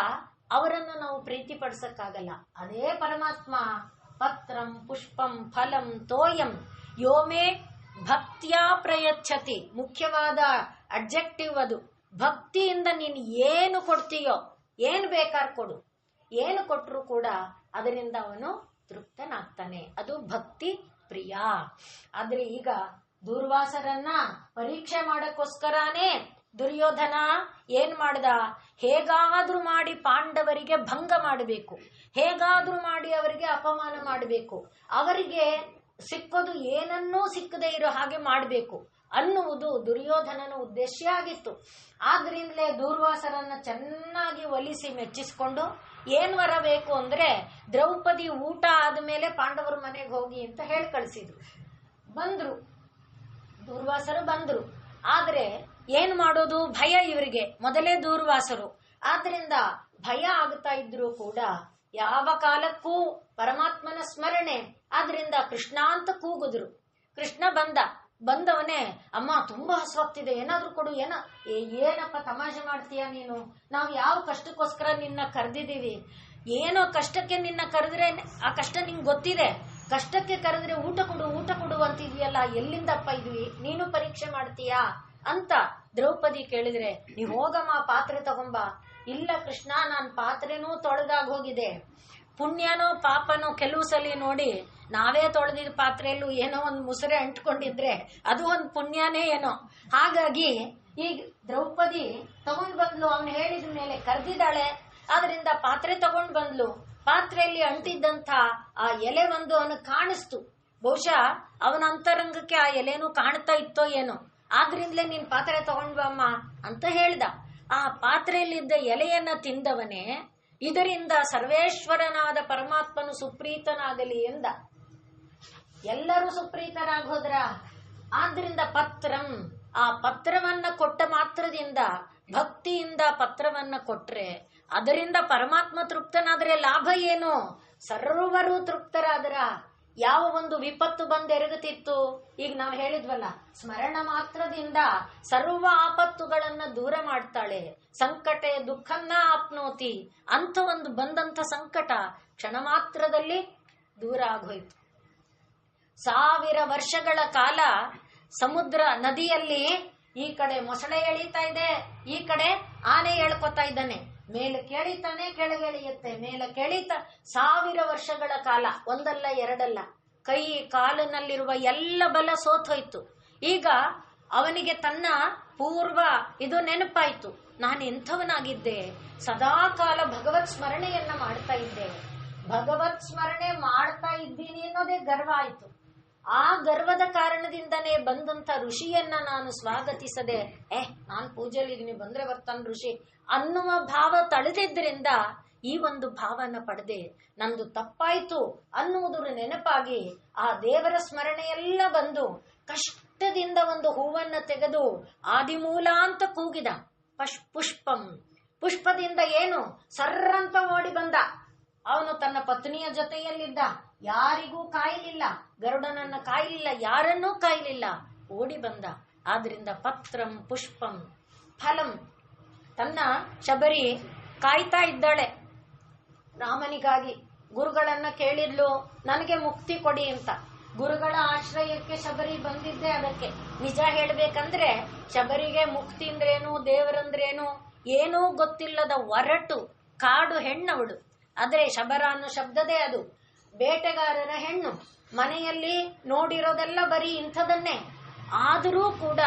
ಅವರನ್ನು ನಾವು ಪ್ರೀತಿ ಪಡಿಸಕ್ಕಾಗಲ್ಲ. ಅದೇ ಪರಮಾತ್ಮ ಪತ್ರಂ ಪುಷ್ಪಂ ಫಲಂ ತೋಯಂ ಯೋಮೇ ಭಕ್ತಿಯ ಪ್ರಯಚ್ಛತಿ. ಮುಖ್ಯವಾದ ಅಡ್ಜೆಕ್ಟಿವ್ ಅದು. ಭಕ್ತಿಯಿಂದ ನೀನು ಏನು ಕೊಡ್ತೀಯೋ, ಏನ್ ಬೇಕಾರ್ ಕೊಡು, ಏನು ಕೊಟ್ಟರು ಕೂಡ ಅದರಿಂದ ಅವನು ತೃಪ್ತನಾಗ್ತಾನೆ. ಅದು ಭಕ್ತಿ ಪ್ರಿಯ. ಆದ್ರೆ ಈಗ ದೂರ್ವಾಸರನ್ನ ಪರೀಕ್ಷೆ ಮಾಡಕ್ಕೋಸ್ಕರನೇ ದುರ್ಯೋಧನ ಏನ್ ಮಾಡ್ದ, ಹೇಗಾದ್ರೂ ಮಾಡಿ ಪಾಂಡವರಿಗೆ ಭಂಗ ಮಾಡಬೇಕು, ಹೇಗಾದ್ರೂ ಮಾಡಿ ಅವರಿಗೆ ಅಪಮಾನ ಮಾಡಬೇಕು, ಅವರಿಗೆ ಸಿಕ್ಕೋದು ಏನನ್ನೂ ಸಿಕ್ಕದೇ ಇರೋ ಹಾಗೆ ಮಾಡಬೇಕು ಅನ್ನುವುದು ದುರ್ಯೋಧನನ ಉದ್ದೇಶ ಆಗಿತ್ತು. ಆದ್ರಿಂದಲೇ ದೂರ್ವಾಸರನ್ನ ಚೆನ್ನಾಗಿ ಒಲಿಸಿ ಮೆಚ್ಚಿಸಿಕೊಂಡು ಏನ್ ವರ ಬೇಕು ಅಂದ್ರೆ ದ್ರೌಪದಿ ಊಟ ಆದ್ಮೇಲೆ ಪಾಂಡವರ ಮನೆಗೆ ಹೋಗಿ ಅಂತ ಹೇಳಿ ಕಳಿಸಿದ್ರು. ಬಂದ್ರು, ದೂರ್ವಾಸರು ಬಂದ್ರು. ಆದ್ರೆ ಏನ್ ಮಾಡೋದು, ಭಯ ಇವರಿಗೆ, ಮೊದಲೇ ದೂರ್ವಾಸರು. ಆದ್ರಿಂದ ಭಯ ಆಗ್ತಾ ಇದ್ರು ಕೂಡ ಯಾವ ಕಾಲಕ್ಕೂ ಪರಮಾತ್ಮನ ಸ್ಮರಣೆ. ಆದ್ರಿಂದ ಕೃಷ್ಣ ಅಂತ ಕೂಗುದ್ರು. ಕೃಷ್ಣ ಬಂದವನೇ, ಅಮ್ಮ ತುಂಬಾ ಹಸುವಾಗ್ತಿದೆ, ಏನಾದ್ರೂ ಕೊಡು. ಏನಪ್ಪ ತಮಾಷೆ ಮಾಡ್ತೀಯ ನೀನು, ನಾವು ಯಾವ ಕಷ್ಟಕ್ಕೋಸ್ಕರ ನಿನ್ನ ಕರೆದಿದ್ದೀವಿ, ಏನೋ ಕಷ್ಟಕ್ಕೆ ನಿನ್ನ ಕರೆದ್ರೆ ಆ ಕಷ್ಟ ನಿಂಗೆ ಗೊತ್ತಿದೆ, ಕಷ್ಟಕ್ಕೆ ಕರೆದ್ರೆ ಊಟ ಕೊಡು ಅಂತಿದ್ಯಲ್ಲ, ಎಲ್ಲಿಂದಪ್ಪ ಇದ್ವಿ, ನೀನು ಪರೀಕ್ಷೆ ಮಾಡ್ತೀಯಾ ಅಂತ ದ್ರೌಪದಿ ಕೇಳಿದ್ರೆ, ನೀವ್ ಹೋಗಮ್ಮ ಪಾತ್ರೆ ತಗೊಂಬ. ಇಲ್ಲ ಕೃಷ್ಣ, ನಾನ್ ಪಾತ್ರೆನೂ ತೊಳೆದಾಗ ಹೋಗಿದೆ, ಪುಣ್ಯನೋ ಪಾಪನೋ ಕೆಲವು ಸಲ ನೋಡಿ ನಾವೇ ತೊಳೆದಿದ್ದ ಪಾತ್ರೆಯಲ್ಲೂ ಏನೋ ಒಂದು ಮುಸುರೆ ಅಂಟ್ಕೊಂಡಿದ್ರೆ ಅದು ಒಂದು ಪುಣ್ಯನೇ ಏನೋ. ಹಾಗಾಗಿ ಈಗ ದ್ರೌಪದಿ ತಗೊಂಡ್ ಬಂದ್ಲು, ಅವನು ಹೇಳಿದ ಮೇಲೆ ಕರೆದಿದ್ದಾಳೆ, ಆದ್ರಿಂದ ಪಾತ್ರೆ ತಗೊಂಡ್ ಬಂದ್ಲು. ಪಾತ್ರೆಯಲ್ಲಿ ಅಂಟಿದ್ದಂಥ ಆ ಎಲೆ ಒಂದು ಅವನಿಗೆ ಕಾಣಿಸ್ತು. ಬಹುಶಃ ಅವನ ಅಂತರಂಗಕ್ಕೆ ಆ ಎಲೆನೂ ಕಾಣ್ತಾ ಇತ್ತೋ ಏನೋ. ಆದ್ರಿಂದಲೇ ನೀನ್ ಪಾತ್ರೆ ತಗೊಂಡ್ ಬಮ್ಮ ಅಂತ ಹೇಳ್ದ. ಆ ಪಾತ್ರೆಯಲ್ಲಿದ್ದ ಎಲೆಯನ್ನ ತಿಂದವನೇ ಇದರಿಂದ ಸರ್ವೇಶ್ವರನಾದ ಪರಮಾತ್ಮನು ಸುಪ್ರೀತನಾಗಲಿ ಎಂದ. ಎಲ್ಲರೂ ಸುಪ್ರೀತರಾಗೋದ್ರ. ಆದ್ರಿಂದ ಪತ್ರಂ, ಆ ಪತ್ರವನ್ನ ಕೊಟ್ಟ ಮಾತ್ರದಿಂದ, ಭಕ್ತಿಯಿಂದ ಪತ್ರವನ್ನ ಕೊಟ್ರೆ ಅದರಿಂದ ಪರಮಾತ್ಮ ತೃಪ್ತನಾದ್ರೆ ಲಾಭ ಏನು? ಸರ್ವರು ತೃಪ್ತರಾದ್ರ. ಯಾವ ಒಂದು ವಿಪತ್ತು ಬಂದೆರಗುತ್ತಿತ್ತು, ಈಗ ನಾವು ಹೇಳಿದ್ವಲ್ಲ, ಸ್ಮರಣ ಮಾತ್ರದಿಂದ ಸರ್ವ ಆಪತ್ತುಗಳನ್ನ ದೂರ ಮಾಡ್ತಾಳೆ. ಸಂಕಟೆ ದುಃಖನ್ನ ಆಪ್ನೋತಿ ಅಂತ ಒಂದು ಬಂದಂಥ ಸಂಕಟ ಕ್ಷಣ ಮಾತ್ರದಲ್ಲಿ ದೂರ ಆಗೋಯ್ತು. 1000 ವರ್ಷಗಳ ಕಾಲ ಸಮುದ್ರ ನದಿಯಲ್ಲಿ ಈ ಕಡೆ ಮೊಸಳೆ ಎಳೀತಾ ಇದೆ, ಈ ಕಡೆ ಆನೆ ಎಳ್ಕೊತಾ ಇದ್ದಾನೆ. ಮೇಲೆ ಕೆಳಿತಾನೆ, ಕೆಳಗೆಳೆಯುತ್ತೆ, ಮೇಲೆ ಕೆಳಿತ. 1000 ವರ್ಷಗಳ ಕಾಲ, ಒಂದಲ್ಲ ಎರಡಲ್ಲ. ಕೈ ಕಾಲಿನಲ್ಲಿರುವ ಎಲ್ಲ ಬಲ ಸೋತೋಯ್ತು. ಈಗ ಅವನಿಗೆ ತನ್ನ ಪೂರ್ವ ಇದು ನೆನಪಾಯ್ತು. ನಾನು ಎಂಥವನಾಗಿದ್ದೆ, ಸದಾಕಾಲ ಭಗವತ್ ಸ್ಮರಣೆಯನ್ನ ಮಾಡ್ತಾ ಇದ್ದೆ, ಭಗವತ್ ಸ್ಮರಣೆ ಮಾಡ್ತಾ ಇದ್ದೀನಿ ಅನ್ನೋದೇ ಗರ್ವ ಆಯ್ತು. ಆ ಗರ್ವದ ಕಾರಣದಿಂದನೇ ಬಂದಂತ ಋಷಿಯನ್ನ ನಾನು ಸ್ವಾಗತಿಸದೆ, ನಾನ್ ಪೂಜೆಯಲ್ಲಿ ಬಂದ್ರೆ ಬರ್ತಾನ ಋಷಿ ಅನ್ನುವ ಭಾವ ತಳೆದಿದ್ದರಿಂದ ಈ ಒಂದು ಭಾವನ ಪಡೆದೆ. ನಂದು ತಪ್ಪಾಯ್ತು ಅನ್ನುವುದರ ನೆನಪಾಗಿ ಆ ದೇವರ ಸ್ಮರಣೆಯೆಲ್ಲ ಬಂದು ಕಷ್ಟದಿಂದ ಒಂದು ಹೂವನ್ನ ತೆಗೆದು ಆದಿಮೂಲ ಅಂತ ಕೂಗಿದ. ಪುಷ್ಪಂ, ಪುಷ್ಪದಿಂದ ಏನು ಸರ್ರಂತ ಓಡಿ ಬಂದ. ಅವನು ತನ್ನ ಪತ್ನಿಯ ಜೊತೆಯಲ್ಲಿದ್ದ, ಯಾರಿಗೂ ಕಾಯಲಿಲ್ಲ, ಗರುಡನನ್ನ ಕಾಯಲಿಲ್ಲ, ಯಾರನ್ನೂ ಕಾಯಲಿಲ್ಲ, ಓಡಿ ಬಂದ. ಆದ್ರಿಂದ ಪತ್ರಂ ಪುಷ್ಪಂ ಫಲಂ. ತನ್ನ ಶಬರಿ ಕಾಯ್ತಾ ಇದ್ದಾಳೆ ರಾಮನಿಗಾಗಿ. ಗುರುಗಳನ್ನ ಕೇಳಿದ್ಲು, ನನಗೆ ಮುಕ್ತಿ ಕೊಡಿ ಅಂತ. ಗುರುಗಳ ಆಶ್ರಯಕ್ಕೆ ಶಬರಿ ಬಂದಿದ್ದೆ ಅದಕ್ಕೆ. ನಿಜ ಹೇಳ್ಬೇಕಂದ್ರೆ ಶಬರಿಗೆ ಮುಕ್ತಿ ಅಂದ್ರೇನು, ದೇವರಂದ್ರೇನು ಏನೂ ಗೊತ್ತಿಲ್ಲದ ಒರಟು ಕಾಡು ಹೆಣ್ಣವಳು. ಆದ್ರೆ ಶಬರ ಅನ್ನೋ ಶಬ್ದದೇ ಅದು ಬೇಟೆಗಾರರ ಹೆಣ್ಣು. ಮನೆಯಲ್ಲಿ ನೋಡಿರೋದೆಲ್ಲ ಬರೀ ಇಂಥದನ್ನೇ. ಆದರೂ ಕೂಡ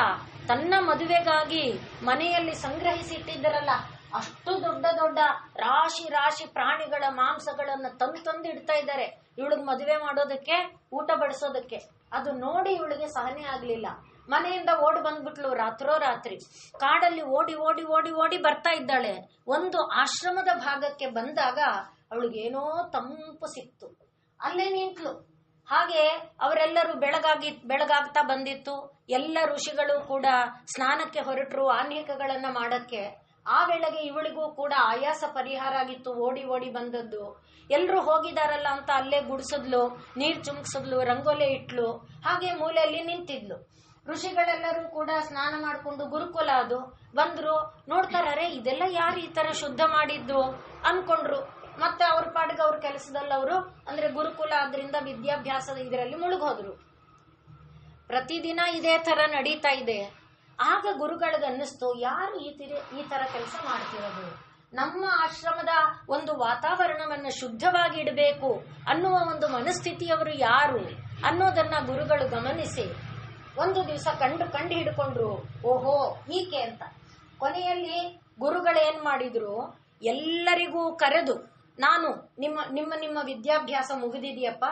ತನ್ನ ಮದುವೆಗಾಗಿ ಮನೆಯಲ್ಲಿ ಸಂಗ್ರಹಿಸಿಟ್ಟಿದ್ದರಲ್ಲ ಅಷ್ಟು ದೊಡ್ಡ ದೊಡ್ಡ ರಾಶಿ ರಾಶಿ ಪ್ರಾಣಿಗಳ ಮಾಂಸಗಳನ್ನ ತಂದಿಡ್ತಾ ಇದ್ದಾರೆ ಇವಳಿಗೆ ಮದುವೆ ಮಾಡೋದಕ್ಕೆ, ಊಟ ಬಡಿಸೋದಕ್ಕೆ. ಅದು ನೋಡಿ ಇವಳಿಗೆ ಸಹನೆ ಆಗ್ಲಿಲ್ಲ. ಮನೆಯಿಂದ ಓಡಿ ಬಂದ್ಬಿಟ್ಲು ರಾತ್ರೋರಾತ್ರಿ. ಕಾಡಲ್ಲಿ ಓಡಿ ಓಡಿ ಓಡಿ ಓಡಿ ಬರ್ತಾ ಇದ್ದಾಳೆ. ಒಂದು ಆಶ್ರಮದ ಭಾಗಕ್ಕೆ ಬಂದಾಗ ಅವಳಿಗೇನೋ ತಂಪು ಸಿಕ್ತು. ಅಲ್ಲೇ ನಿಂತ್ಲು. ಹಾಗೆ ಅವರೆಲ್ಲರೂ ಬೆಳಗಾಗ್ತಾ ಬಂದಿತ್ತು. ಎಲ್ಲ ಋಷಿಗಳು ಕೂಡ ಸ್ನಾನಕ್ಕೆ ಹೊರಟರು ಆನ್ಹಿಕಗಳನ್ನ ಮಾಡಕ್ಕೆ. ಆ ವೇಳೆಗೆ ಇವಳಿಗೂ ಕೂಡ ಆಯಾಸ ಪರಿಹಾರ ಆಗಿತ್ತು, ಓಡಿ ಓಡಿ ಬಂದದ್ದು. ಎಲ್ರು ಹೋಗಿದಾರಲ್ಲ ಅಂತ ಅಲ್ಲೇ ಗುಡಿಸಿದ್ಲು, ನೀರ್ ಚುಮ್ಕ್ಸಿದ್ಲು, ರಂಗೋಲೆ ಇಟ್ಲು. ಹಾಗೆ ಮೂಲೆಯಲ್ಲಿ ನಿಂತಿದ್ಲು. ಋಷಿಗಳೆಲ್ಲರೂ ಕೂಡ ಸ್ನಾನ ಮಾಡ್ಕೊಂಡು ಗುರುಕುಲ ಅದು ಬಂದ್ರು. ನೋಡ್ತಾರೇ ಇದೆಲ್ಲ ಯಾರು ಈ ತರ ಶುದ್ಧ ಮಾಡಿದ್ದು ಅನ್ಕೊಂಡ್ರು. ಮತ್ತೆ ಅವ್ರ ಪಾಡಿಗೆ ಅವ್ರ ಕೆಲಸದಲ್ಲಿ ಅವರು, ಅಂದ್ರೆ ಗುರುಕುಲ ಆದ್ರಿಂದ ವಿದ್ಯಾಭ್ಯಾಸದ ಇದರಲ್ಲಿ ಮುಳುಗೋದ್ರು. ಪ್ರತಿದಿನ ಇದೇ ತರ ನಡೀತಾ ಇದೆ. ಆಗ ಗುರುಗಳಿಗೆ ಅನ್ನಿಸ್ತು, ಯಾರು ಈ ತರ ಕೆಲಸ ಮಾಡ್ತಿರೋದು? ನಮ್ಮ ಆಶ್ರಮದ ಒಂದು ವಾತಾವರಣವನ್ನು ಶುದ್ಧವಾಗಿ ಇಡಬೇಕು ಅನ್ನುವ ಒಂದು ಮನಸ್ಥಿತಿಯವರು ಯಾರು ಅನ್ನೋದನ್ನ ಗುರುಗಳು ಗಮನಿಸಿ ಒಂದು ದಿವಸ ಕಂಡು ಹಿಡ್ಕೊಂಡ್ರು. ಓಹೋ ಹೀಗೆ ಅಂತ. ಕೊನೆಯಲ್ಲಿ ಗುರುಗಳೇನ್ ಮಾಡಿದ್ರು, ಎಲ್ಲರಿಗೂ ಕರೆದು, ನಾನು ನಿಮ್ಮ ವಿದ್ಯಾಭ್ಯಾಸ ಮುಗಿದಿದೆಯಪ್ಪ,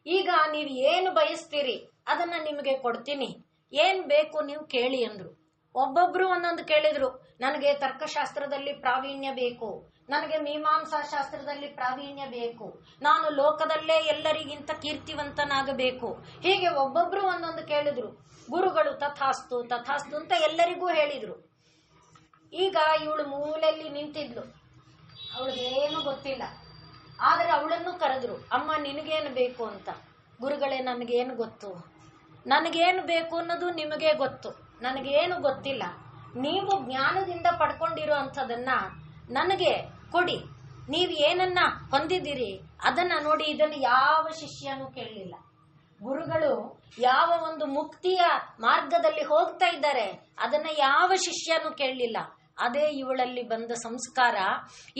ಈಗ ನೀವು ಏನು ಬಯಸ್ತೀರಿ ಅದನ್ನ ನಿಮಗೆ ಕೊಡ್ತೀನಿ, ಏನ್ ಬೇಕು ನೀವು ಕೇಳಿ ಅಂದ್ರು. ಒಬ್ಬೊಬ್ರು ಒಂದೊಂದು ಕೇಳಿದ್ರು. ನನಗೆ ತರ್ಕಶಾಸ್ತ್ರದಲ್ಲಿ ಪ್ರಾವೀಣ್ಯ ಬೇಕು, ನನಗೆ ಮೀಮಾಂಸಾ ಶಾಸ್ತ್ರದಲ್ಲಿ ಪ್ರಾವೀಣ್ಯ ಬೇಕು, ನಾನು ಲೋಕದಲ್ಲೇ ಎಲ್ಲರಿಗಿಂತ ಕೀರ್ತಿವಂತನಾಗಬೇಕು. ಹೀಗೆ ಒಬ್ಬೊಬ್ರು ಒಂದೊಂದು ಕೇಳಿದ್ರು. ಗುರುಗಳು ತಥಾಸ್ತು ತಥಾಸ್ತು ಅಂತ ಎಲ್ಲರಿಗೂ ಹೇಳಿದ್ರು. ಈಗ ಇವಳು ಮೂಲೆಯಲ್ಲಿ ನಿಂತಿದ್ಲು, ಅವಳಿಗೇನು ಗೊತ್ತಿಲ್ಲ. ಆದ್ರೆ ಅವಳನ್ನು ಕರೆದ್ರು. ಅಮ್ಮ ನಿನಗೇನು ಬೇಕು ಅಂತ. ಗುರುಗಳೇ ನನಗೇನು ಗೊತ್ತು, ನನಗೇನು ಬೇಕು ಅನ್ನೋದು ನಿಮಗೆ ಗೊತ್ತು, ನನಗೇನು ಗೊತ್ತಿಲ್ಲ. ನೀವು ಜ್ಞಾನದಿಂದ ಪಡ್ಕೊಂಡಿರೋ ಅಂಥದನ್ನ ನನಗೆ ಕೊಡಿ, ನೀವು ಏನನ್ನ ಹೊಂದಿದ್ದೀರಿ ಅದನ್ನ ನೋಡಿ. ಇದನ್ನು ಯಾವ ಶಿಷ್ಯನೂ ಕೇಳಲಿಲ್ಲ. ಗುರುಗಳು ಯಾವ ಒಂದು ಮುಕ್ತಿಯ ಮಾರ್ಗದಲ್ಲಿ ಹೋಗ್ತಾ ಇದ್ದಾರೆ ಅದನ್ನ ಯಾವ ಶಿಷ್ಯನೂ ಕೇಳಲಿಲ್ಲ. ಅದೇ ಇವಳಲ್ಲಿ ಬಂದ ಸಂಸ್ಕಾರ.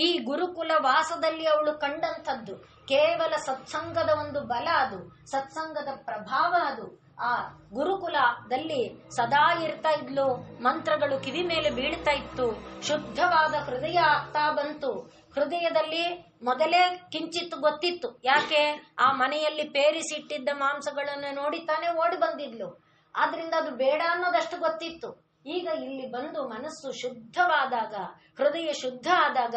ಈ ಗುರುಕುಲ ವಾಸದಲ್ಲಿ ಅವಳು ಕಂಡಂಥದ್ದು ಕೇವಲ ಸತ್ಸಂಗದ ಒಂದು ಬಲ, ಅದು ಸತ್ಸಂಗದ ಪ್ರಭಾವ. ಅದು ಆ ಗುರುಕುಲದಲ್ಲಿ ಸದಾ ಇರ್ತಾ ಇದ್ಲು. ಮಂತ್ರಗಳು ಕಿವಿ ಮೇಲೆ ಬೀಳ್ತಾ ಇತ್ತು. ಶುದ್ಧವಾದ ಹೃದಯ ಆಗ್ತಾ ಬಂತು. ಹೃದಯದಲ್ಲಿ ಮೊದಲೇ ಕಿಂಚಿತ್ತು ಗೊತ್ತಿತ್ತು. ಯಾಕೆ? ಆ ಮನೆಯಲ್ಲಿ ಪೇರಿಸಿಟ್ಟಿದ್ದ ಮಾಂಸಗಳನ್ನು ನೋಡಿ ತಾನೇ ಓಡಿ ಬಂದಿದ್ಲು. ಆದ್ರಿಂದ ಅದು ಬೇಡ ಅನ್ನೋದಷ್ಟು ಗೊತ್ತಿತ್ತು. ಈಗ ಇಲ್ಲಿ ಬಂದು ಮನಸ್ಸು ಶುದ್ಧವಾದಾಗ, ಹೃದಯ ಶುದ್ಧ ಆದಾಗ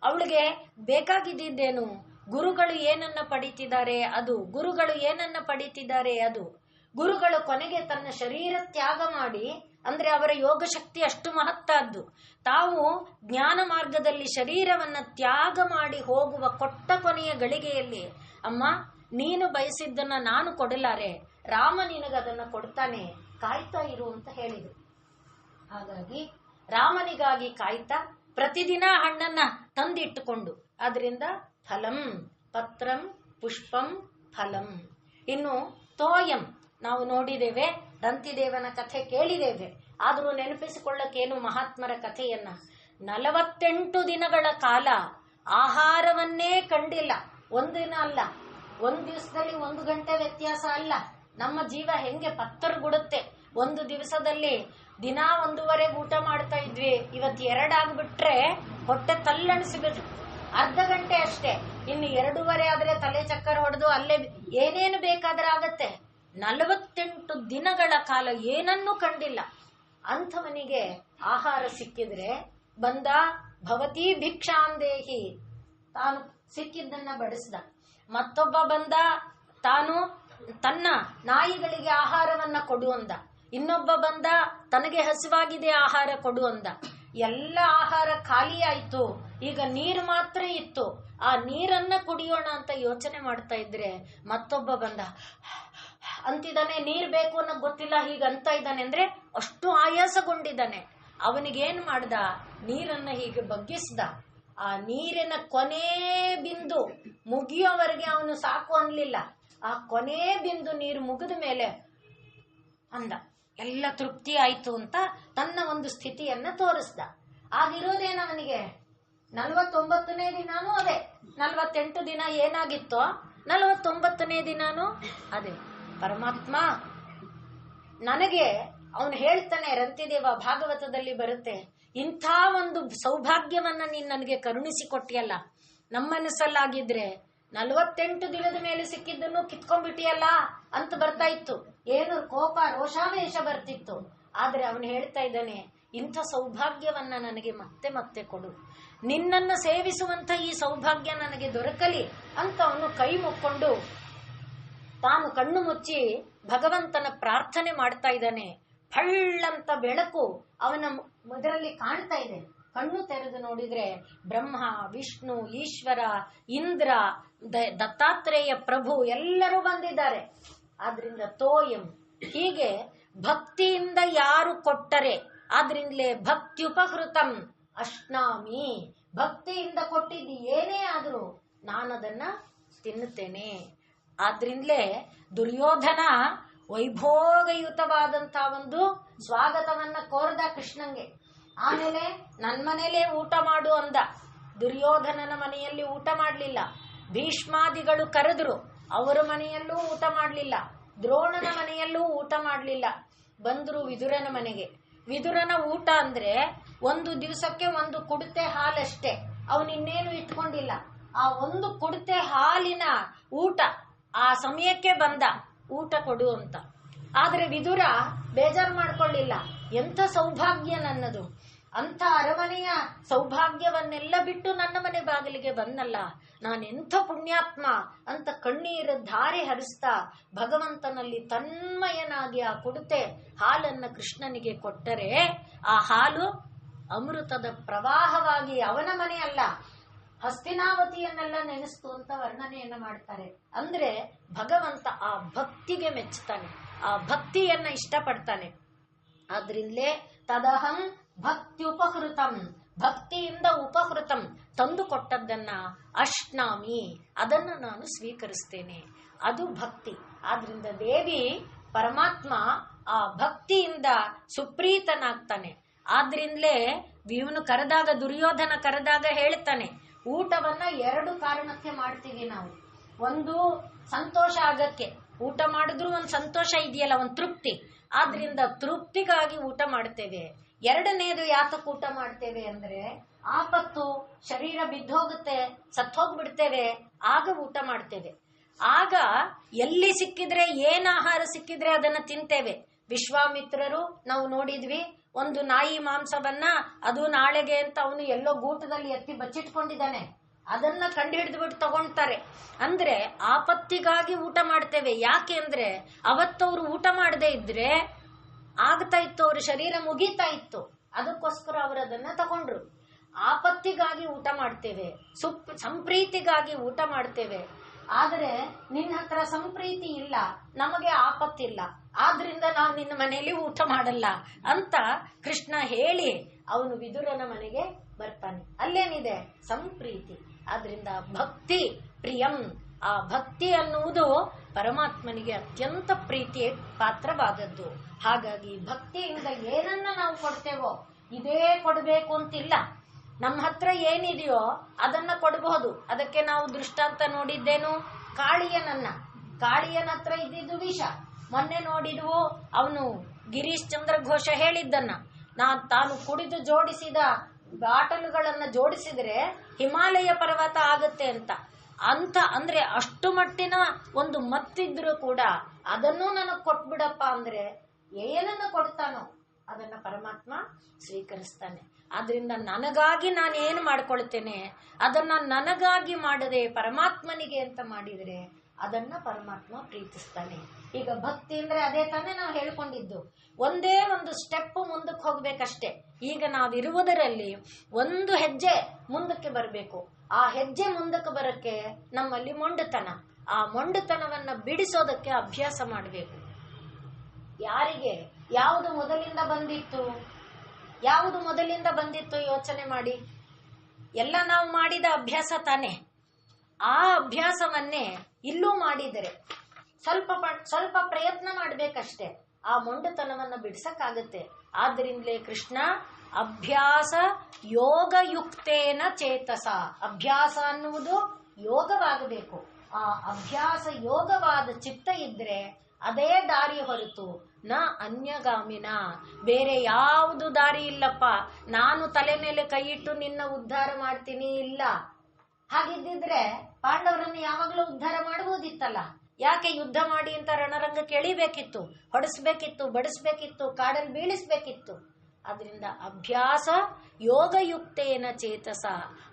ಅವಳಿಗೆ ಬೇಕಾಗಿದ್ದೇನು? ಗುರುಗಳು ಏನನ್ನ ಪಡಿತಿದ್ದಾರೆ ಅದು, ಗುರುಗಳು ಏನನ್ನ ಪಡಿತಿದ್ದಾರೆ ಅದು. ಗುರುಗಳು ಕೊನೆಗೆ ತನ್ನ ಶರೀರ ತ್ಯಾಗ ಮಾಡಿ, ಅಂದ್ರೆ ಅವರ ಯೋಗ ಶಕ್ತಿ ಅಷ್ಟು ಮಹತ್ತಾದ್ದು. ತಾವು ಜ್ಞಾನ ಮಾರ್ಗದಲ್ಲಿ ಶರೀರವನ್ನ ತ್ಯಾಗ ಮಾಡಿ ಹೋಗುವ ಕೊಟ್ಟ ಕೊನೆಯ ಗಳಿಗೆಯಲ್ಲಿ, ಅಮ್ಮ ನೀನು ಬಯಸಿದ್ದನ್ನ ನಾನು ಕೊಡಲಾರೆ, ರಾಮ ನಿನಗದನ್ನ ಕೊಡ್ತಾನೆ, ಕಾಯ್ತಾ ಇರು ಅಂತ ಹೇಳಿದ್ರು. ಹಾಗಾಗಿ ರಾಮನಿಗಾಗಿ ಕಾಯ್ತಾ ಪ್ರತಿದಿನ ಹಣ್ಣನ್ನ ತಂದಿಟ್ಟುಕೊಂಡು, ಅದರಿಂದ ಫಲಂ ಪತ್ರಂ ಪುಷ್ಪಂ ಫಲಂ. ಇನ್ನು ತೋಯಂ ನಾವು ನೋಡಿದ್ದೇವೆ, ದಂತಿದೇವನ ಕಥೆ ಕೇಳಿದ್ದೇವೆ. ಆದರೂ ನೆನಪಿಸಿಕೊಳ್ಳಕ್ಕೇನು ಮಹಾತ್ಮರ ಕಥೆಯನ್ನ. 48 ದಿನಗಳ ಕಾಲ ಆಹಾರವನ್ನೇ ಕಂಡಿಲ್ಲ. ಒಂದಿನ ಅಲ್ಲ, ಒಂದ್ ದಿವಸದಲ್ಲಿ 1 ಗಂಟೆ ವ್ಯತ್ಯಾಸ ಅಲ್ಲ. ನಮ್ಮ ಜೀವ ಹೆಂಗೆ ಪತ್ತರ್ಗುಡುತ್ತೆ. ಒಂದು ದಿವಸದಲ್ಲಿ ದಿನ 1:15 ಊಟ ಮಾಡ್ತಾ ಇದ್ವಿ, ಇವತ್ತು 2 ಆಗ್ಬಿಟ್ರೆ ಹೊಟ್ಟೆ ತಲ್ಲಣಿಸಿಬಿಟ್ರು. ಅರ್ಧ ಗಂಟೆ ಅಷ್ಟೇ, ಇನ್ನು 2:15 ಆದ್ರೆ ತಲೆ ಚಕ್ಕರ್ ಹೊಡೆದು ಅಲ್ಲೇ ಏನೇನು ಬೇಕಾದ್ರೆ ಆಗತ್ತೆ. 48 ದಿನಗಳ ಕಾಲ ಏನನ್ನೂ ಕಂಡಿಲ್ಲ. ಅಂಥವನಿಗೆ ಆಹಾರ ಸಿಕ್ಕಿದ್ರೆ ಬಂದ ಭವತಿ ಭಿಕ್ಷಾಂದೇಹಿ, ತಾನು ಸಿಕ್ಕಿದ್ದನ್ನ ಬಡಿಸ್ದ. ಮತ್ತೊಬ್ಬ ಬಂದ, ತಾನು ತನ್ನ ನಾಯಿಗಳಿಗೆ ಆಹಾರವನ್ನ ಕೊಡು ಅಂದ. ಇನ್ನೊಬ್ಬ ಬಂದ, ತನಗೆ ಹಸಿವಾಗಿದೆ ಆಹಾರ ಕೊಡು ಅಂದ. ಎಲ್ಲ ಆಹಾರ ಖಾಲಿ ಆಯ್ತು. ಈಗ ನೀರು ಮಾತ್ರ ಇತ್ತು. ಆ ನೀರನ್ನ ಕುಡಿಯೋಣ ಅಂತ ಯೋಚನೆ ಮಾಡ್ತಾ ಇದ್ರೆ ಮತ್ತೊಬ್ಬ ಬಂದ, ಅಂತಿದ್ದಾನೆ, ನೀರ್ ಬೇಕು ಅನ್ನೋ ಗೊತ್ತಿಲ್ಲ, ಹೀಗಂತ ಇದ್ದಾನೆ. ಅಂದ್ರೆ ಅಷ್ಟು ಆಯಾಸಗೊಂಡಿದ್ದಾನೆ. ಅವನಿಗೇನ್ ಮಾಡ್ದ, ನೀರನ್ನ ಹೀಗೆ ಬಗ್ಗಿಸ್ದ. ಆ ನೀರಿನ ಕೊನೆ ಬಿಂದು ಮುಗಿಯೋವರೆಗೆ ಅವನು ಸಾಕು ಅನ್ಲಿಲ್ಲ. ಆ ಕೊನೆ ಬಿಂದು ನೀರು ಮುಗಿದ ಮೇಲೆ ಅಂದ, ಎಲ್ಲ ತೃಪ್ತಿ ಆಯ್ತು ಅಂತ ತನ್ನ ಒಂದು ಸ್ಥಿತಿಯನ್ನ ತೋರಿಸ್ದ. ಆಗಿರೋದೇನ ಅವನಿಗೆ 49ನೇ ದಿನಾನು ಅದೇ, 48 ದಿನ ಏನಾಗಿತ್ತೋ 49ನೇ ದಿನಾನು ಅದೇ. ಪರಮಾತ್ಮ ನನಗೆ, ಅವನು ಹೇಳ್ತಾನೆ, ರಂತಿದೇವ ಭಾಗವತದಲ್ಲಿ ಬರುತ್ತೆ, ಇಂಥ ಒಂದು ಸೌಭಾಗ್ಯವನ್ನ ನೀನ್ ನನಗೆ ಕರುಣಿಸಿಕೊಟ್ಟಿಯಲ್ಲ. ನಮ್ಮ ಮನಸ್ಸಲ್ಲಾಗಿದ್ರೆ 48 ದಿನದ ಮೇಲೆ ಸಿಕ್ಕಿದ್ದನ್ನು ಕಿತ್ಕೊಂಡ್ಬಿಟ್ಟಿಯಲ್ಲ ಅಂತ ಬರ್ತಾ ಇತ್ತು. ಏನು ಕೋಪ ರೋಷಾವೇಶ ಬರ್ತಿತ್ತು. ಆದ್ರೆ ಅವನು ಹೇಳ್ತಾ ಇದ್ದಾನೆ, ಇಂಥ ಸೌಭಾಗ್ಯವನ್ನ ನನಗೆ ಮತ್ತೆ ಮತ್ತೆ ಕೊಡು, ನಿನ್ನನ್ನ ಸೇವಿಸುವಂತ ಈ ಸೌಭಾಗ್ಯ ನನಗೆ ದೊರಕಲಿ ಅಂತ ಅವನು ಕೈ ಮುಕ್ಕೊಂಡು ತಾನು ಕಣ್ಣು ಮುಚ್ಚಿ ಭಗವಂತನ ಪ್ರಾರ್ಥನೆ ಮಾಡ್ತಾ ಇದ್ದಾನೆ. ಫಳ್ಳಂತ ಬೆಳಕು ಅವನ ಇದರಲ್ಲಿ ಕಾಣ್ತಾ ಇದೆ. ಕಣ್ಣು ತೆರೆದು ನೋಡಿದ್ರೆ ಬ್ರಹ್ಮ, ವಿಷ್ಣು, ಈಶ್ವರ, ಇಂದ್ರ, ದತ್ತಾತ್ರೇಯ ಪ್ರಭು ಎಲ್ಲರೂ ಬಂದಿದ್ದಾರೆ. ಆದ್ರಿಂದ ತೋಯಂ, ಹೀಗೆ ಭಕ್ತಿಯಿಂದ ಯಾರು ಕೊಟ್ಟರೆ ಆದ್ರಿಂದಲೇ ಭಕ್ತ್ಯುಪಹೃತಂ ಅಶ್ನಾಮಿ, ಭಕ್ತಿಯಿಂದ ಕೊಟ್ಟಿದ್ದು ಏನೇ ಆದ್ರೂ ನಾನದನ್ನ ತಿನ್ನುತ್ತೇನೆ. ಆದ್ರಿಂದಲೇ ದುರ್ಯೋಧನ ವೈಭೋಗಯುತವಾದಂತಹ ಒಂದು ಸ್ವಾಗತವನ್ನ ಕೋರ್ದ ಕೃಷ್ಣಂಗೆ. ಆಮೇಲೆ ನನ್ ಮನೇಲೆ ಊಟ ಮಾಡು ಅಂದ. ದುರ್ಯೋಧನನ ಮನೆಯಲ್ಲಿ ಊಟ ಮಾಡಲಿಲ್ಲ. ಭೀಷ್ಮಾದಿಗಳು ಕರೆದ್ರು, ಅವರ ಮನೆಯಲ್ಲೂ ಊಟ ಮಾಡಲಿಲ್ಲ. ದ್ರೋಣನ ಮನೆಯಲ್ಲೂ ಊಟ ಮಾಡಲಿಲ್ಲ. ಬಂದ್ರು ವಿದುರನ ಮನೆಗೆ. ವಿದುರನ ಊಟ ಅಂದ್ರೆ ಒಂದು ದಿವಸಕ್ಕೆ ಒಂದು ಕುಡಿತೆ ಹಾಲಷ್ಟೇ, ಅವನಿನ್ನೇನು ಇಟ್ಕೊಂಡಿಲ್ಲ. ಆ ಒಂದು ಕುಡಿತೆ ಹಾಲಿನ ಊಟ ಆ ಸಮಯಕ್ಕೆ ಬಂದ, ಊಟ ಕೊಡು ಅಂತ. ಆದ್ರೆ ವಿದುರ ಬೇಜಾರು ಮಾಡ್ಕೊಳ್ಳಿಲ್ಲ. ಎಂಥ ಸೌಭಾಗ್ಯ ನನ್ನದು, ಅಂಥ ಅರಮನೆಯ ಸೌಭಾಗ್ಯವನ್ನೆಲ್ಲ ಬಿಟ್ಟು ನನ್ನ ಮನೆ ಬಾಗಿಲಿಗೆ ಬಂದಲ್ಲ, ನಾನೆಂಥ ಪುಣ್ಯಾತ್ಮ ಅಂತ ಕಣ್ಣೀರ ಧಾರೆ ಹರಿಸ್ತಾ ಭಗವಂತನಲ್ಲಿ ತನ್ಮಯನಾಗಿ ಆ ಕುಡಿತೆ ಹಾಲನ್ನ ಕೃಷ್ಣನಿಗೆ ಕೊಟ್ಟರೆ ಆ ಹಾಲು ಅಮೃತದ ಪ್ರವಾಹವಾಗಿ ಅವನ ಮನೆ ಅಲ್ಲ, ಹಸ್ತಿನಾವತಿಯನ್ನೆಲ್ಲ ನೆನೆಸ್ತು ಅಂತ ವರ್ಣನೆಯನ್ನ ಮಾಡ್ತಾರೆ. ಅಂದ್ರೆ ಭಗವಂತ ಆ ಭಕ್ತಿಗೆ ಮೆಚ್ಚುತ್ತಾನೆ, ಆ ಭಕ್ತಿಯನ್ನ ಇಷ್ಟಪಡ್ತಾನೆ. ಆದ್ರಿಂದಲೇ ತದಹಂ ಭಕ್ತಿ ಉಪಹೃತಂ, ಭಕ್ತಿಯಿಂದ ಉಪಹೃತಂ, ತಂದು ಕೊಟ್ಟದ್ದನ್ನ ಅಶ್ನಾಮಿ, ಅದನ್ನು ನಾನು ಸ್ವೀಕರಿಸ್ತೇನೆ, ಅದು ಭಕ್ತಿ. ಆದ್ರಿಂದ ದೇವಿ ಪರಮಾತ್ಮ ಆ ಭಕ್ತಿಯಿಂದ ಸುಪ್ರೀತನಾಗ್ತಾನೆ. ಆದ್ರಿಂದಲೇ ಇವನು ಕರೆದಾಗ, ದುರ್ಯೋಧನ ಕರೆದಾಗ ಹೇಳ್ತಾನೆ, ಊಟವನ್ನ 2 ಕಾರಣಕ್ಕೆ ಮಾಡ್ತೀವಿ ನಾವು. ಒಂದು ಸಂತೋಷ ಆಗಕ್ಕೆ, ಊಟ ಮಾಡಿದ್ರು ಒಂದು ಸಂತೋಷ ಇದೆಯಲ್ಲ, ಒಂದು ತೃಪ್ತಿ, ಆದ್ರಿಂದ ತೃಪ್ತಿಗಾಗಿ ಊಟ ಮಾಡ್ತೇವೆ. ಎರಡನೇದು ಯಾತಕ್ಕೆ ಊಟ ಮಾಡ್ತೇವೆ ಅಂದ್ರೆ ಆಪತ್ತು, ಶರೀರ ಬಿದ್ದೋಗುತ್ತೆ, ಸತ್ತೋಗ್ಬಿಡ್ತೇವೆ, ಆಗ ಊಟ ಮಾಡ್ತೇವೆ. ಆಗ ಎಲ್ಲಿ ಸಿಕ್ಕಿದ್ರೆ, ಏನ್ ಆಹಾರ ಸಿಕ್ಕಿದ್ರೆ ಅದನ್ನ ತಿಂತೇವೆ. ವಿಶ್ವಾಮಿತ್ರರು ನಾವು ನೋಡಿದ್ವಿ, ಒಂದು ನಾಯಿ ಮಾಂಸವನ್ನ ಅದು ನಾಳೆಗೆ ಅಂತ ಅವನು ಎಲ್ಲೋ ಗೂಟದಲ್ಲಿ ಎತ್ತಿ ಬಚ್ಚಿಟ್ಕೊಂಡಿದ್ದಾನೆ, ಅದನ್ನ ಕಂಡು ಹಿಡಿದ್ಬಿಟ್ಟು ತಗೊಳ್ತಾರೆ. ಅಂದ್ರೆ ಆಪತ್ತಿಗಾಗಿ ಊಟ ಮಾಡ್ತೇವೆ. ಯಾಕೆ ಅಂದ್ರೆ ಅವತ್ತವ್ರು ಊಟ ಮಾಡದೇ ಇದ್ರೆ ಆಗ್ತಾ ಇತ್ತು, ಅವ್ರ ಶರೀರ ಮುಗೀತಾ ಇತ್ತು, ಅದಕ್ಕೋಸ್ಕರ ಅವರು ಅದನ್ನ ತಗೊಂಡ್ರು. ಆಪತ್ತಿಗಾಗಿ ಊಟ ಮಾಡ್ತೇವೆ, ಸಂಪ್ರೀತಿಗಾಗಿ ಊಟ ಮಾಡ್ತೇವೆ. ಆದರೆ ನಿನ್ನ ಹತ್ರ ಸಂಪ್ರೀತಿ ಇಲ್ಲ, ನಮಗೆ ಆಪತ್ತಿಲ್ಲ, ಆದ್ರಿಂದ ನಾವು ನಿನ್ನ ಮನೆಯಲ್ಲಿ ಊಟ ಮಾಡಲ್ಲ ಅಂತ ಕೃಷ್ಣ ಹೇಳಿ ಅವನು ವಿದುರನ ಮನೆಗೆ ಬರ್ತಾನೆ. ಅಲ್ಲೇನಿದೆ ಸಂಪ್ರೀತಿ. ಆದ್ರಿಂದ ಭಕ್ತಿ ಪ್ರಿಯಂ, ಆ ಭಕ್ತಿ ಅನ್ನುವುದು ಪರಮಾತ್ಮನಿಗೆ ಅತ್ಯಂತ ಪ್ರೀತಿಯ ಪಾತ್ರವಾದದ್ದು. ಹಾಗಾಗಿ ಭಕ್ತಿಯಿಂದ ಏನನ್ನ ನಾವು ಕೊಡ್ತೇವೋ ಇದೇ ಕೊಡಬೇಕು ಅಂತಿಲ್ಲ. ನಮ್ಮ ಹತ್ರ ಏನಿದೆಯೋ ಅದನ್ನ ಕೊಡಬಹುದು. ಅದಕ್ಕೆ ನಾವು ದೃಷ್ಟಾಂತ ನೋಡಿದ್ದೇನು, ಕಾಳಿಯನ ಹತ್ರ ಇದ್ದಿದ್ದು ವಿಷ. ಮೊನ್ನೆ ನೋಡಿದ್ವು, ಅವನು ಗಿರೀಶ್ ಚಂದ್ರ ಘೋಷ ಹೇಳಿದ್ದನ್ನ, ತಾನು ಕುಡಿದು ಜೋಡಿಸಿದ ಬಾಟಲುಗಳನ್ನ ಜೋಡಿಸಿದ್ರೆ ಹಿಮಾಲಯ ಪರ್ವತ ಆಗುತ್ತೆ ಅಂತ ಅಂದ್ರೆ ಅಷ್ಟು ಮಟ್ಟಿನ ಒಂದು ಮತ್ತಿದ್ರು ಕೂಡ ಅದನ್ನೂ ನನಗ್ ಕೊಟ್ಬಿಡಪ್ಪ ಅಂದ್ರೆ ಏನನ್ನ ಕೊಡ್ತಾನೋ ಅದನ್ನ ಪರಮಾತ್ಮ ಸ್ವೀಕರಿಸ್ತಾನೆ. ಆದ್ರಿಂದ ನನಗಾಗಿ ನಾನು ಏನು ಮಾಡ್ಕೊಳ್ತೇನೆ ಅದನ್ನ ನನಗಾಗಿ ಮಾಡದೆ ಪರಮಾತ್ಮನಿಗೆ ಅಂತ ಮಾಡಿದ್ರೆ ಅದನ್ನ ಪರಮಾತ್ಮ ಪ್ರೀತಿಸ್ತಾನೆ. ಈಗ ಭಕ್ತಿ ಅಂದ್ರೆ ಅದೇ ತಾನೇ ನಾವು ಹೇಳ್ಕೊಂಡಿದ್ದು, ಒಂದೇ ಒಂದು ಸ್ಟೆಪ್ ಮುಂದಕ್ಕೆ ಹೋಗ್ಬೇಕಷ್ಟೇ. ಈಗ ನಾವಿರುವುದರಲ್ಲಿ ಒಂದು ಹೆಜ್ಜೆ ಮುಂದಕ್ಕೆ ಬರಬೇಕು. ಆ ಹೆಜ್ಜೆ ಮುಂದಕ್ಕೆ ಬರಕ್ಕೆ ನಮ್ಮಲ್ಲಿ ಮೊಂಡುತನ, ಆ ಮೊಂಡುತನವನ್ನ ಬಿಡಿಸೋದಕ್ಕೆ ಅಭ್ಯಾಸ ಮಾಡಬೇಕು. ಯಾರಿಗೆ ಯಾವುದು ಮೊದಲಿಂದ ಬಂದಿತ್ತು ಯೋಚನೆ ಮಾಡಿ. ಎಲ್ಲ ನಾವು ಮಾಡಿದ ಅಭ್ಯಾಸ ತಾನೆ. ಆ ಅಭ್ಯಾಸವನ್ನೇ ಇಲ್ಲೂ ಮಾಡಿದರೆ ಸ್ವಲ್ಪ ಪ್ರಯತ್ನ ಮಾಡ್ಬೇಕಷ್ಟೆ, ಆ ಮೊಂಡುತನವನ್ನ ಬಿಡಿಸಕ್ಕಾಗತ್ತೆ. ಆದ್ರಿಂದಲೇ ಕೃಷ್ಣ ಅಭ್ಯಾಸ ಯೋಗಯುಕ್ತೇನ ಚೇತಸ, ಅಭ್ಯಾಸ ಅನ್ನುವುದು ಯೋಗವಾಗಬೇಕು. ಆ ಅಭ್ಯಾಸ ಯೋಗವಾದ ಚಿತ್ತ ಇದ್ರೆ ಅದೇ ದಾರಿ ಹೊರತು ನ ಅನ್ಯಗಾಮಿನ, ಬೇರೆ ಯಾವುದು ದಾರಿ ಇಲ್ಲಪ್ಪ, ನಾನು ತಲೆ ಮೇಲೆ ಕೈ ಇಟ್ಟು ನಿನ್ನ ಉದ್ಧಾರ ಮಾಡ್ತೀನಿ, ಇಲ್ಲ. ಹಾಗಿದ್ದಿದ್ರೆ ಪಾಂಡವರನ್ನು ಯಾವಾಗಲೂ ಉದ್ಧಾರ ಮಾಡಬಹುದಿತ್ತಲ್ಲ. ಯಾಕೆ ಯುದ್ಧ ಮಾಡಿ ಅಂತ ರಣರಂಗಕ್ಕೆ ಎಳಿಬೇಕಿತ್ತು, ಹೊಡೆಸ್ಬೇಕಿತ್ತು, ಬಡಿಸ್ಬೇಕಿತ್ತು, ಕಾಡಲ್ಲಿ ಬೀಳಿಸ್ಬೇಕಿತ್ತು. ಅದರಿಂದ ಅಭ್ಯಾಸ ಯೋಗಯುಕ್ತೇನ ಚೇತಸ,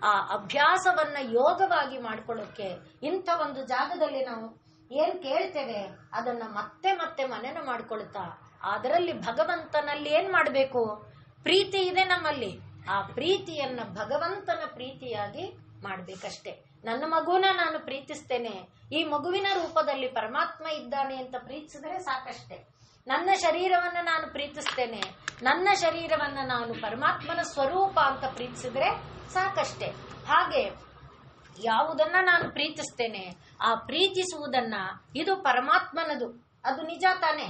ಆ ಅಭ್ಯಾಸವನ್ನ ಯೋಗವಾಗಿ ಮಾಡ್ಕೊಳ್ಳೋಕೆ ಇಂಥ ಒಂದು ಜಾಗದಲ್ಲಿ ನಾವು ಏನ್ ಕೇಳ್ತೇವೆ ಅದನ್ನ ಮತ್ತೆ ಮತ್ತೆ ಮನನ ಮಾಡ್ಕೊಳ್ತಾ ಅದರಲ್ಲಿ ಭಗವಂತನಲ್ಲಿ ಏನ್ ಮಾಡಬೇಕು, ಪ್ರೀತಿ ಇದೆ ನಮ್ಮಲ್ಲಿ, ಆ ಪ್ರೀತಿಯನ್ನ ಭಗವಂತನ ಪ್ರೀತಿಯಾಗಿ ಮಾಡ್ಬೇಕಷ್ಟೇ. ನನ್ನ ಮಗುನ ನಾನು ಪ್ರೀತಿಸ್ತೇನೆ, ಈ ಮಗುವಿನ ರೂಪದಲ್ಲಿ ಪರಮಾತ್ಮ ಇದ್ದಾನೆ ಅಂತ ಪ್ರೀತಿಸಿದ್ರೆ ಸಾಕಷ್ಟೇ. ನನ್ನ ಶರೀರವನ್ನ ನಾನು ಪ್ರೀತಿಸ್ತೇನೆ, ನನ್ನ ಶರೀರವನ್ನ ನಾನು ಪರಮಾತ್ಮನ ಸ್ವರೂಪ ಅಂತ ಪ್ರೀತಿಸಿದ್ರೆ ಸಾಕಷ್ಟೇ. ಹಾಗೆ ಯಾವುದನ್ನ ನಾನು ಪ್ರೀತಿಸ್ತೇನೆ ಆ ಪ್ರೀತಿಸುವುದನ್ನ ಇದು ಪರಮಾತ್ಮನದು, ಅದು ನಿಜ ತಾನೆ.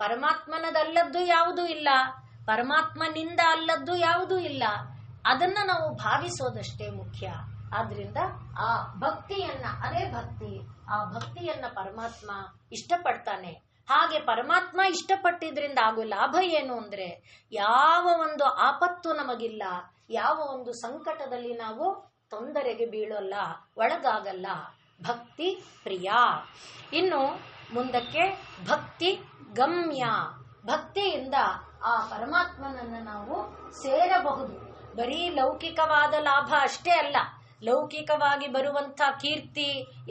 ಪರಮಾತ್ಮನದಲ್ಲದ್ದು ಯಾವುದೂ ಇಲ್ಲ, ಪರಮಾತ್ಮನಿಂದ ಅಲ್ಲದ್ದು ಯಾವುದೂ ಇಲ್ಲ. ಅದನ್ನ ನಾವು ಭಾವಿಸೋದಷ್ಟೇ ಮುಖ್ಯ. ಆದ್ರಿಂದ ಆ ಭಕ್ತಿಯನ್ನ, ಅದೇ ಭಕ್ತಿ, ಆ ಭಕ್ತಿಯನ್ನ ಪರಮಾತ್ಮ ಇಷ್ಟಪಡ್ತಾನೆ. ಹಾಗೆ ಪರಮಾತ್ಮ ಇಷ್ಟಪಟ್ಟಿದ್ರಿಂದ ಆಗೋ ಲಾಭ ಏನು ಅಂದ್ರೆ, ಯಾವ ಒಂದು ಆಪತ್ತು ನಮಗಿಲ್ಲ, ಯಾವ ಒಂದು ಸಂಕಟದಲ್ಲಿ ನಾವು ತೊಂದರೆಗೆ ಬೀಳೋಲ್ಲ, ಒಳಗಾಗಲ್ಲ. ಭಕ್ತಿ ಪ್ರಿಯ. ಇನ್ನು ಮುಂದಕ್ಕೆ ಭಕ್ತಿ ಗಮ್ಯ. ಭಕ್ತಿಯಿಂದ ಆ ಪರಮಾತ್ಮನನ್ನ ನಾವು ಸೇರಬಹುದು. ಬರೀ ಲೌಕಿಕವಾದ ಲಾಭ ಅಷ್ಟೇ ಅಲ್ಲ, ಲೌಕಿಕವಾಗಿ ಬರುವಂತ ಕೀರ್ತಿ,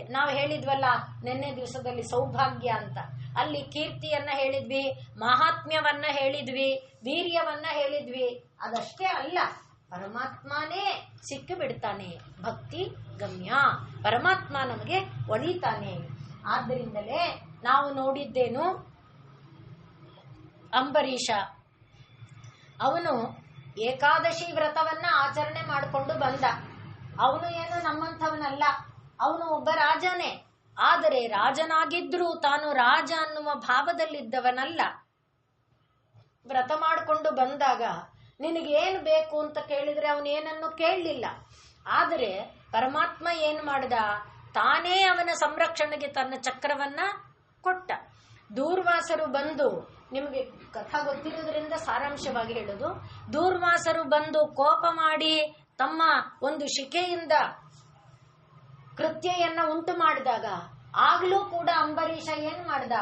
ನಾವು ಹೇಳಿದ್ವಲ್ಲ ನಿನ್ನೆ ದಿವಸದಲ್ಲಿ ಸೌಭಾಗ್ಯ ಅಂತ, ಅಲ್ಲಿ ಕೀರ್ತಿಯನ್ನ ಹೇಳಿದ್ವಿ, ಮಹಾತ್ಮ್ಯವನ್ನ ಹೇಳಿದ್ವಿ, ವೀರ್ಯವನ್ನ ಹೇಳಿದ್ವಿ. ಅದಷ್ಟೇ ಅಲ್ಲ, ಪರಮಾತ್ಮನೇ ಸಿಕ್ಕು ಬಿಡ್ತಾನೆ. ಭಕ್ತಿ ಗಮ್ಯ, ಪರಮಾತ್ಮ ನಮಗೆ ಒಲಿತಾನೆ. ಆದ್ದರಿಂದಲೇ ನಾವು ನೋಡಿದ್ದೇನು, ಅಂಬರೀಷ ಅವನು ಏಕಾದಶಿ ವ್ರತವನ್ನ ಆಚರಣೆ ಮಾಡಿಕೊಂಡು ಬಂದ. ಅವನು ಏನು ನಮ್ಮಂಥವನಲ್ಲ, ಅವನು ಒಬ್ಬ ರಾಜನೇ. ಆದರೆ ರಾಜನಾಗಿದ್ರೂ ತಾನು ರಾಜ ಅನ್ನುವ ಭಾವದಲ್ಲಿದ್ದವನಲ್ಲ. ವ್ರತ ಮಾಡಿಕೊಂಡು ಬಂದಾಗ ನಿನಗೇನು ಬೇಕು ಅಂತ ಕೇಳಿದ್ರೆ ಅವನೇನನ್ನು ಕೇಳಲಿಲ್ಲ. ಆದರೆ ಪರಮಾತ್ಮ ಏನು ಮಾಡ್ದ, ತಾನೇ ಅವನ ಸಂರಕ್ಷಣೆಗೆ ತನ್ನ ಚಕ್ರವನ್ನ ಕೊಟ್ಟ. ದೂರ್ವಾಸರು ಬಂದು, ನಿಮಗೆ ಕಥಾ ಗೊತ್ತಿರೋದ್ರಿಂದ ಸಾರಾಂಶವಾಗಿ ಹೇಳೋದು, ದೂರ್ವಾಸರು ಬಂದು ಕೋಪ ಮಾಡಿ ತಮ್ಮ ಒಂದು ಶಿಕೆಯಿಂದ ಕೃತ್ಯೆಯನ್ನ ಉಂಟು ಮಾಡಿದಾಗ, ಆಗ್ಲೂ ಕೂಡ ಅಂಬರೀಷ ಏನ್ ಮಾಡ್ದ,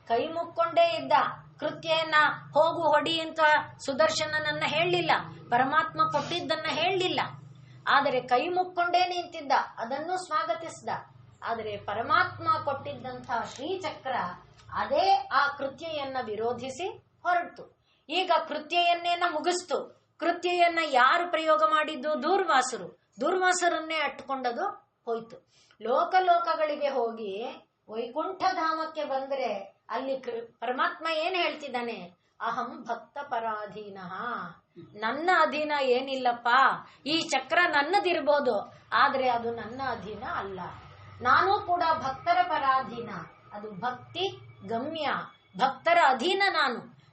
ಕೈ ಮುಕ್ಕೊಂಡೇ ಇದ್ದ. ಕೃತ್ಯೆಯನ್ನ ಹೋಗು ಹೊಡಿ ಅಂತ ಸುದರ್ಶನನನ್ನ ಹೇಳಲಿಲ್ಲ, ಪರಮಾತ್ಮ ಕೊಟ್ಟಿದ್ದನ್ನ ಹೇಳಲಿಲ್ಲ. ಆದರೆ ಕೈ ಮುಕ್ಕೊಂಡೇ ನಿಂತಿದ್ದ, ಅದನ್ನು ಸ್ವಾಗತಿಸಿದ. ಆದರೆ ಪರಮಾತ್ಮ ಕೊಟ್ಟಿದ್ದಂತಹ ಶ್ರೀಚಕ್ರ ಅದೇ ಆ ಕೃತ್ಯೆಯನ್ನ ವಿರೋಧಿಸಿ ಹೊರಟು. ಈಗ ಕೃತ್ಯೆಯನ್ನೇನ ಮುಗಿಸ್ತು. ಕೃತ್ಯೆಯನ್ನ ಯಾರು ಪ್ರಯೋಗ ಮಾಡಿದ್ದು, ದೂರ್ವಾಸರು. ದೂರ್ವಾಸರನ್ನೇ ಅಟ್ಕೊಂಡದು ಹೋಯ್ತು. ಲೋಕಗಳಿಗೆ ಹೋಗಿ ವೈಕುಂಠ ಧಾಮಕ್ಕೆ ಬಂದ್ರೆ ಅಲ್ಲಿ ಪರಮಾತ್ಮ ಏನ್ ಹೇಳ್ತಿದ್ದಾನೆ, ಅಹಂ ಭಕ್ತ ಪರಾಧೀನ, ನನ್ನ ಅಧೀನ ಏನಿಲ್ಲಪ್ಪ. ಈ ಚಕ್ರ ನನ್ನದಿರ್ಬೋದು, ಆದ್ರೆ ಅದು ನನ್ನ ಅಧೀನ ಅಲ್ಲ. ನಾನು ಕೂಡ ಭಕ್ತರ ಪರಾಧೀನ. ಅದು ಭಕ್ತಿ ಗಮ್ಯ, ಭಕ್ತರ ಅಧೀನ.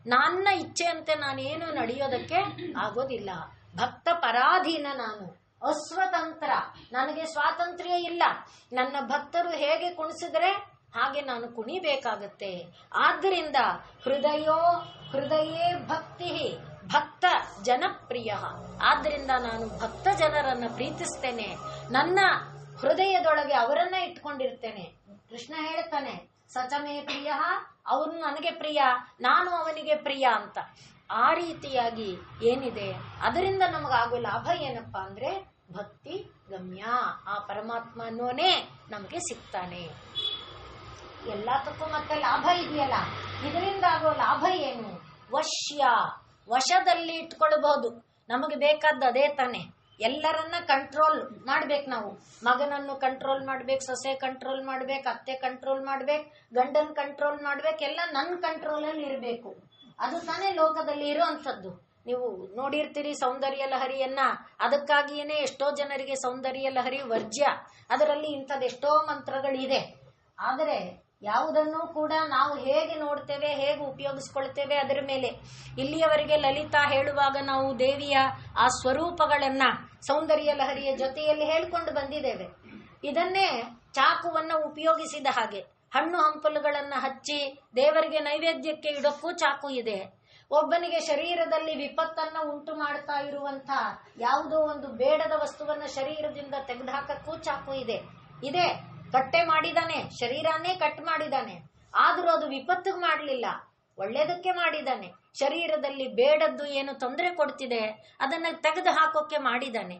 ನನ್ನ ಇಚ್ಛೆಯಂತೆ ನಾನೇನು ನಡೆಯೋದಕ್ಕೆ ಆಗೋದಿಲ್ಲ. ಭಕ್ತ ಪರಾಧೀನ ನಾನು, ಅಸ್ವತಂತ್ರ, ನನಗೆ ಸ್ವಾತಂತ್ರ್ಯ ಇಲ್ಲ. ನನ್ನ ಭಕ್ತರು ಹೇಗೆ ಕುಣಿಸಿದ್ರೆ ಹಾಗೆ ನಾನು ಕುಣಿಬೇಕಾಗತ್ತೆ. ಆದ್ದರಿಂದ ಹೃದಯೇ ಭಕ್ತಿ ಭಕ್ತ ಜನಪ್ರಿಯ. ಆದ್ದರಿಂದ ನಾನು ಭಕ್ತ ಜನರನ್ನ ಪ್ರೀತಿಸ್ತೇನೆ, ನನ್ನ ಹೃದಯದೊಳಗೆ ಅವರನ್ನ ಇಟ್ಕೊಂಡಿರ್ತೇನೆ. ಕೃಷ್ಣ ಹೇಳ್ತಾನೆ, ಸಚಮೇ ಪ್ರಿಯ, ಅವನು ನನಗೆ ಪ್ರಿಯ, ನಾನು ಅವನಿಗೆ ಪ್ರಿಯ ಅಂತ. ಆ ರೀತಿಯಾಗಿ ಏನಿದೆ, ಅದರಿಂದ ನಮಗಾಗೋ ಲಾಭ ಏನಪ್ಪಾ ಅಂದ್ರೆ ಭಕ್ತಿ ಗಮ್ಯ. ಆ ಪರಮಾತ್ಮ ಅನ್ನೋನೇ ನಮಗೆ ಸಿಗ್ತಾನೆ. ಎಲ್ಲದಕ್ಕೂ ಮತ್ತೆ ಲಾಭ ಇದೆಯಲ್ಲ, ಇದರಿಂದ ಆಗೋ ಲಾಭ ಏನು? ವಶದಲ್ಲಿ ಇಟ್ಕೊಳ್ಬಹುದು. ನಮಗೆ ಬೇಕಾದ ಅದೇ ತಾನೆ. ಎಲ್ಲರನ್ನ ಕಂಟ್ರೋಲ್ ಮಾಡ್ಬೇಕು ನಾವು. ಮಗನನ್ನು ಕಂಟ್ರೋಲ್ ಮಾಡ್ಬೇಕು, ಸೊಸೆ ಕಂಟ್ರೋಲ್ ಮಾಡ್ಬೇಕು, ಅತ್ತೆ ಕಂಟ್ರೋಲ್ ಮಾಡ್ಬೇಕು, ಗಂಡನ್ ಕಂಟ್ರೋಲ್ ಮಾಡ್ಬೇಕು, ಎಲ್ಲ ನನ್ನ ಕಂಟ್ರೋಲ್ ಅಲ್ಲಿ ಇರಬೇಕು. ಅದು ತಾನೇ ಲೋಕದಲ್ಲಿ ಇರುವಂತದ್ದು. ನೀವು ನೋಡಿರ್ತೀರಿ ಸೌಂದರ್ಯ ಲಹರಿಯನ್ನ. ಅದಕ್ಕಾಗಿಯೇ ಎಷ್ಟೋ ಜನರಿಗೆ ಸೌಂದರ್ಯ ಲಹರಿ ವರ್ಜ್ಯ. ಅದರಲ್ಲಿ ಇಂಥದ್ದೆಷ್ಟೋ ಮಂತ್ರಗಳಿದೆ. ಆದರೆ ಯಾವುದನ್ನು ಕೂಡ ನಾವು ಹೇಗೆ ನೋಡ್ತೇವೆ, ಹೇಗೆ ಉಪಯೋಗಿಸ್ಕೊಳ್ತೇವೆ ಅದರ ಮೇಲೆ. ಇಲ್ಲಿಯವರೆಗೆ ಲಲಿತಾ ಹೇಳುವಾಗ ನಾವು ದೇವಿಯ ಆ ಸ್ವರೂಪಗಳನ್ನ ಸೌಂದರ್ಯ ಲಹರಿಯ ಜೊತೆಯಲ್ಲಿ ಹೇಳ್ಕೊಂಡು ಬಂದಿದ್ದೇವೆ. ಇದನ್ನೇ ಚಾಕುವನ್ನ ಉಪಯೋಗಿಸಿದ ಹಾಗೆ ಹಣ್ಣು ಹಂಪಲುಗಳನ್ನ ಹಚ್ಚಿ ದೇವರಿಗೆ ನೈವೇದ್ಯಕ್ಕೆ ಇಡೋಕ್ಕೂ ಚಾಕು ಇದೆ. ಒಬ್ಬನಿಗೆ ಶರೀರದಲ್ಲಿ ವಿಪತ್ತನ್ನ ಉಂಟು ಮಾಡ್ತಾ ಇರುವಂತ ಯಾವುದೋ ಒಂದು ಬೇಡದ ವಸ್ತುವನ್ನ ಶರೀರದಿಂದ ತೆಗೆದುಹಾಕಕ್ಕೂ ಚಾಕು ಇದೆ. ಕಟ್ಟೆ ಮಾಡಿದಾನೆ, ಶರೀರನೇ ಕಟ್ ಮಾಡಿದಾನೆ. ಆದ್ರೂ ಅದು ವಿಪತ್ತಿಗೆ ಮಾಡಲಿಲ್ಲ, ಒಳ್ಳೇದಕ್ಕೆ ಮಾಡಿದಾನೆ. ಶರೀರದಲ್ಲಿ ಬೇಡದ್ದು ಏನು ತೊಂದರೆ ಕೊಡ್ತಿದೆ ಅದನ್ನ ತೆಗೆದು ಹಾಕೋಕೆ ಮಾಡಿದಾನೆ.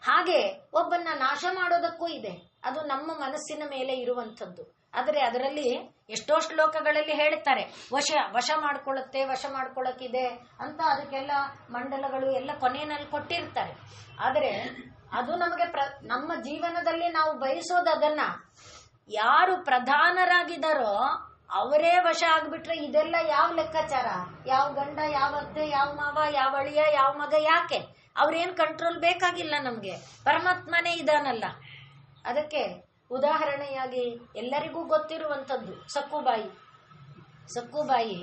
ಹಾಗೆ ಒಬ್ಬನ್ನ ನಾಶ ಮಾಡೋದಕ್ಕೂ ಇದೆ. ಅದು ನಮ್ಮ ಮನಸ್ಸಿನ ಮೇಲೆ ಇರುವಂಥದ್ದು. ಆದರೆ ಅದರಲ್ಲಿ ಎಷ್ಟೋ ಶ್ಲೋಕಗಳಲ್ಲಿ ಹೇಳ್ತಾರೆ, ವಶ ಮಾಡ್ಕೊಳ್ಳಕ್ಕಿದೆ ಅಂತ. ಅದಕ್ಕೆಲ್ಲ ಮಂಡಲಗಳು ಎಲ್ಲ ಕೊನೆಯಲ್ಲಿ ಕೊಟ್ಟಿರ್ತಾರೆ. ಆದರೆ ಅದು ನಮಗೆ ನಮ್ಮ ಜೀವನದಲ್ಲಿ ನಾವು ಬಯಸೋದು ಅದನ್ನ. ಯಾರು ಪ್ರಧಾನರಾಗಿದ್ದಾರೋ ಅವರೇ ವಶ ಆಗ್ಬಿಟ್ರೆ ಇದೆಲ್ಲ ಯಾವ ಲೆಕ್ಕಾಚಾರ? ಯಾವ ಗಂಡ, ಯಾವ ಅತ್ತೆ, ಯಾವ ಮಾವ, ಯಾವ ಅಳಿಯ, ಯಾವ ಮಗ, ಯಾಕೆ? ಅವ್ರೇನ್ ಕಂಟ್ರೋಲ್ ಬೇಕಾಗಿಲ್ಲ ನಮ್ಗೆ, ಪರಮಾತ್ಮನೇ ಇದಾನಲ್ಲ. ಅದಕ್ಕೆ ಉದಾಹರಣೆಯಾಗಿ ಎಲ್ಲರಿಗೂ ಗೊತ್ತಿರುವಂಥದ್ದು ಸಕ್ಕುಬಾಯಿ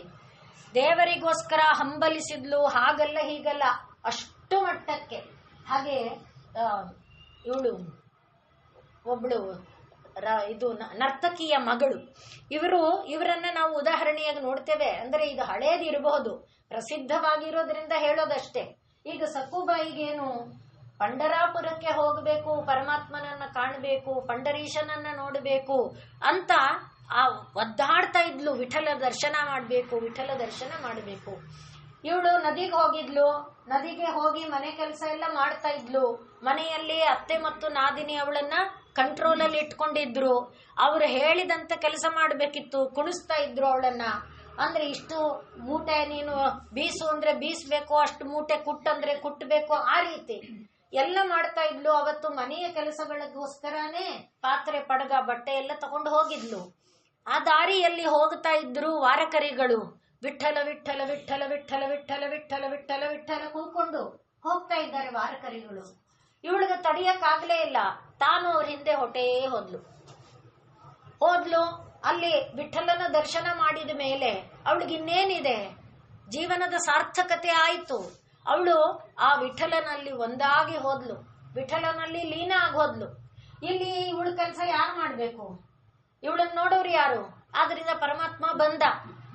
ದೇವರಿಗೋಸ್ಕರ ಹಂಬಲಿಸಿದ್ಲು. ಹಾಗಲ್ಲ ಹೀಗಲ್ಲ, ಅಷ್ಟು ಮಟ್ಟಕ್ಕೆ ಹಾಗೆ ಇವಳು ಒಬ್ಳು ಇದು ನರ್ತಕಿಯ ಮಗಳು, ಇವರನ್ನ ನಾವು ಉದಾಹರಣೆಯಾಗಿ ನೋಡ್ತೇವೆ. ಅಂದ್ರೆ ಇದು ಹಳೇದು ಇರಬಹುದು, ಪ್ರಸಿದ್ಧವಾಗಿರೋದ್ರಿಂದ ಹೇಳೋದಷ್ಟೇ. ಈಗ ಸಕ್ಕುಬಾಯಿಗೇನು ಪಂಡರಾಪುರಕ್ಕೆ ಹೋಗಬೇಕು, ಪರಮಾತ್ಮನನ್ನ ಕಾಣಬೇಕು, ಪಂಡರೀಶನನ್ನ ನೋಡಬೇಕು ಅಂತ ಒದ್ದಾಡ್ತಾ ಇದ್ಲು. ವಿಠಲ ದರ್ಶನ ಮಾಡಬೇಕು, ವಿಠಲ ದರ್ಶನ ಮಾಡಬೇಕು. ಇವಳು ನದಿಗೆ ಹೋಗಿದ್ಲು. ನದಿಗೆ ಹೋಗಿ ಮನೆ ಕೆಲಸ ಎಲ್ಲ ಮಾಡ್ತಾ ಇದ್ಲು. ಮನೆಯಲ್ಲಿ ಅತ್ತೆ ಮತ್ತು ನಾದಿನಿ ಅವಳನ್ನ ಕಂಟ್ರೋಲಲ್ಲಿ ಇಟ್ಕೊಂಡಿದ್ರು. ಅವ್ರು ಹೇಳಿದಂತೆ ಕೆಲಸ ಮಾಡ್ಬೇಕಿತ್ತು. ಕುಣಿಸ್ತಾ ಇದ್ರು ಅವಳನ್ನ. ಅಂದ್ರೆ ಇಷ್ಟು ಮೂಟೆ ನೀನು ಬೀಸು ಅಂದ್ರೆ ಬೀಸ್ಬೇಕು, ಅಷ್ಟು ಮೂಟೆ ಕುಟ್ಟಂದ್ರೆ ಕುಟ್ಟಬೇಕು, ಆ ರೀತಿ ಎಲ್ಲ ಮಾಡ್ತಾ ಇದ್ಲು. ಅವತ್ತು ಮನೆಯ ಕೆಲಸಗಳಿಗೋಸ್ಕರನೇ ಪಾತ್ರೆ ಪಡಗ ಬಟ್ಟೆ ಎಲ್ಲ ತಗೊಂಡು ಹೋಗಿದ್ಲು. ಆ ದಾರಿಯಲ್ಲಿ ಹೋಗ್ತಾ ಇದ್ರು ವಾರಕರಿಗಳು. ವಿಠಲ ವಿಠಲ ವಿಠಲ ವಿಠಲ ವಿಠಲ ವಿಠಲ ವಿಠಲ ವಿಠಲ ಕೂಕೊಂಡು ಹೋಗ್ತಾ ಇದ್ದಾರೆ ವಾರಕರಿಗಳು. ಇವಳಿಗೆ ತಡೆಯಕ್ಕಾಗ್ಲೇ ಇಲ್ಲ. ತಾನು ಅವ್ರ ಹಿಂದೆ ಹೊಟ್ಟೇ ಹೋದ್ಲು. ಅಲ್ಲಿ ವಿಠಲನ ದರ್ಶನ ಮಾಡಿದ ಮೇಲೆ ಅವಳಿಗಿನ್ನೇನಿದೆ, ಜೀವನದ ಸಾರ್ಥಕತೆ ಆಯ್ತು. ಅವಳು ಆ ವಿಠಲನಲ್ಲಿ ಒಂದಾಗಿ ಹೋದ್ಲು, ವಿಠಲನಲ್ಲಿ ಲೀನ ಆಗೋದ್ಲು. ಇಲ್ಲಿ ಇವಳ ಕೆಲಸ ಯಾರು ಮಾಡ್ಬೇಕು? ಇವಳನ್ನ ನೋಡೋರು ಯಾರು? ಆದ್ರಿಂದ ಪರಮಾತ್ಮ ಬಂದ.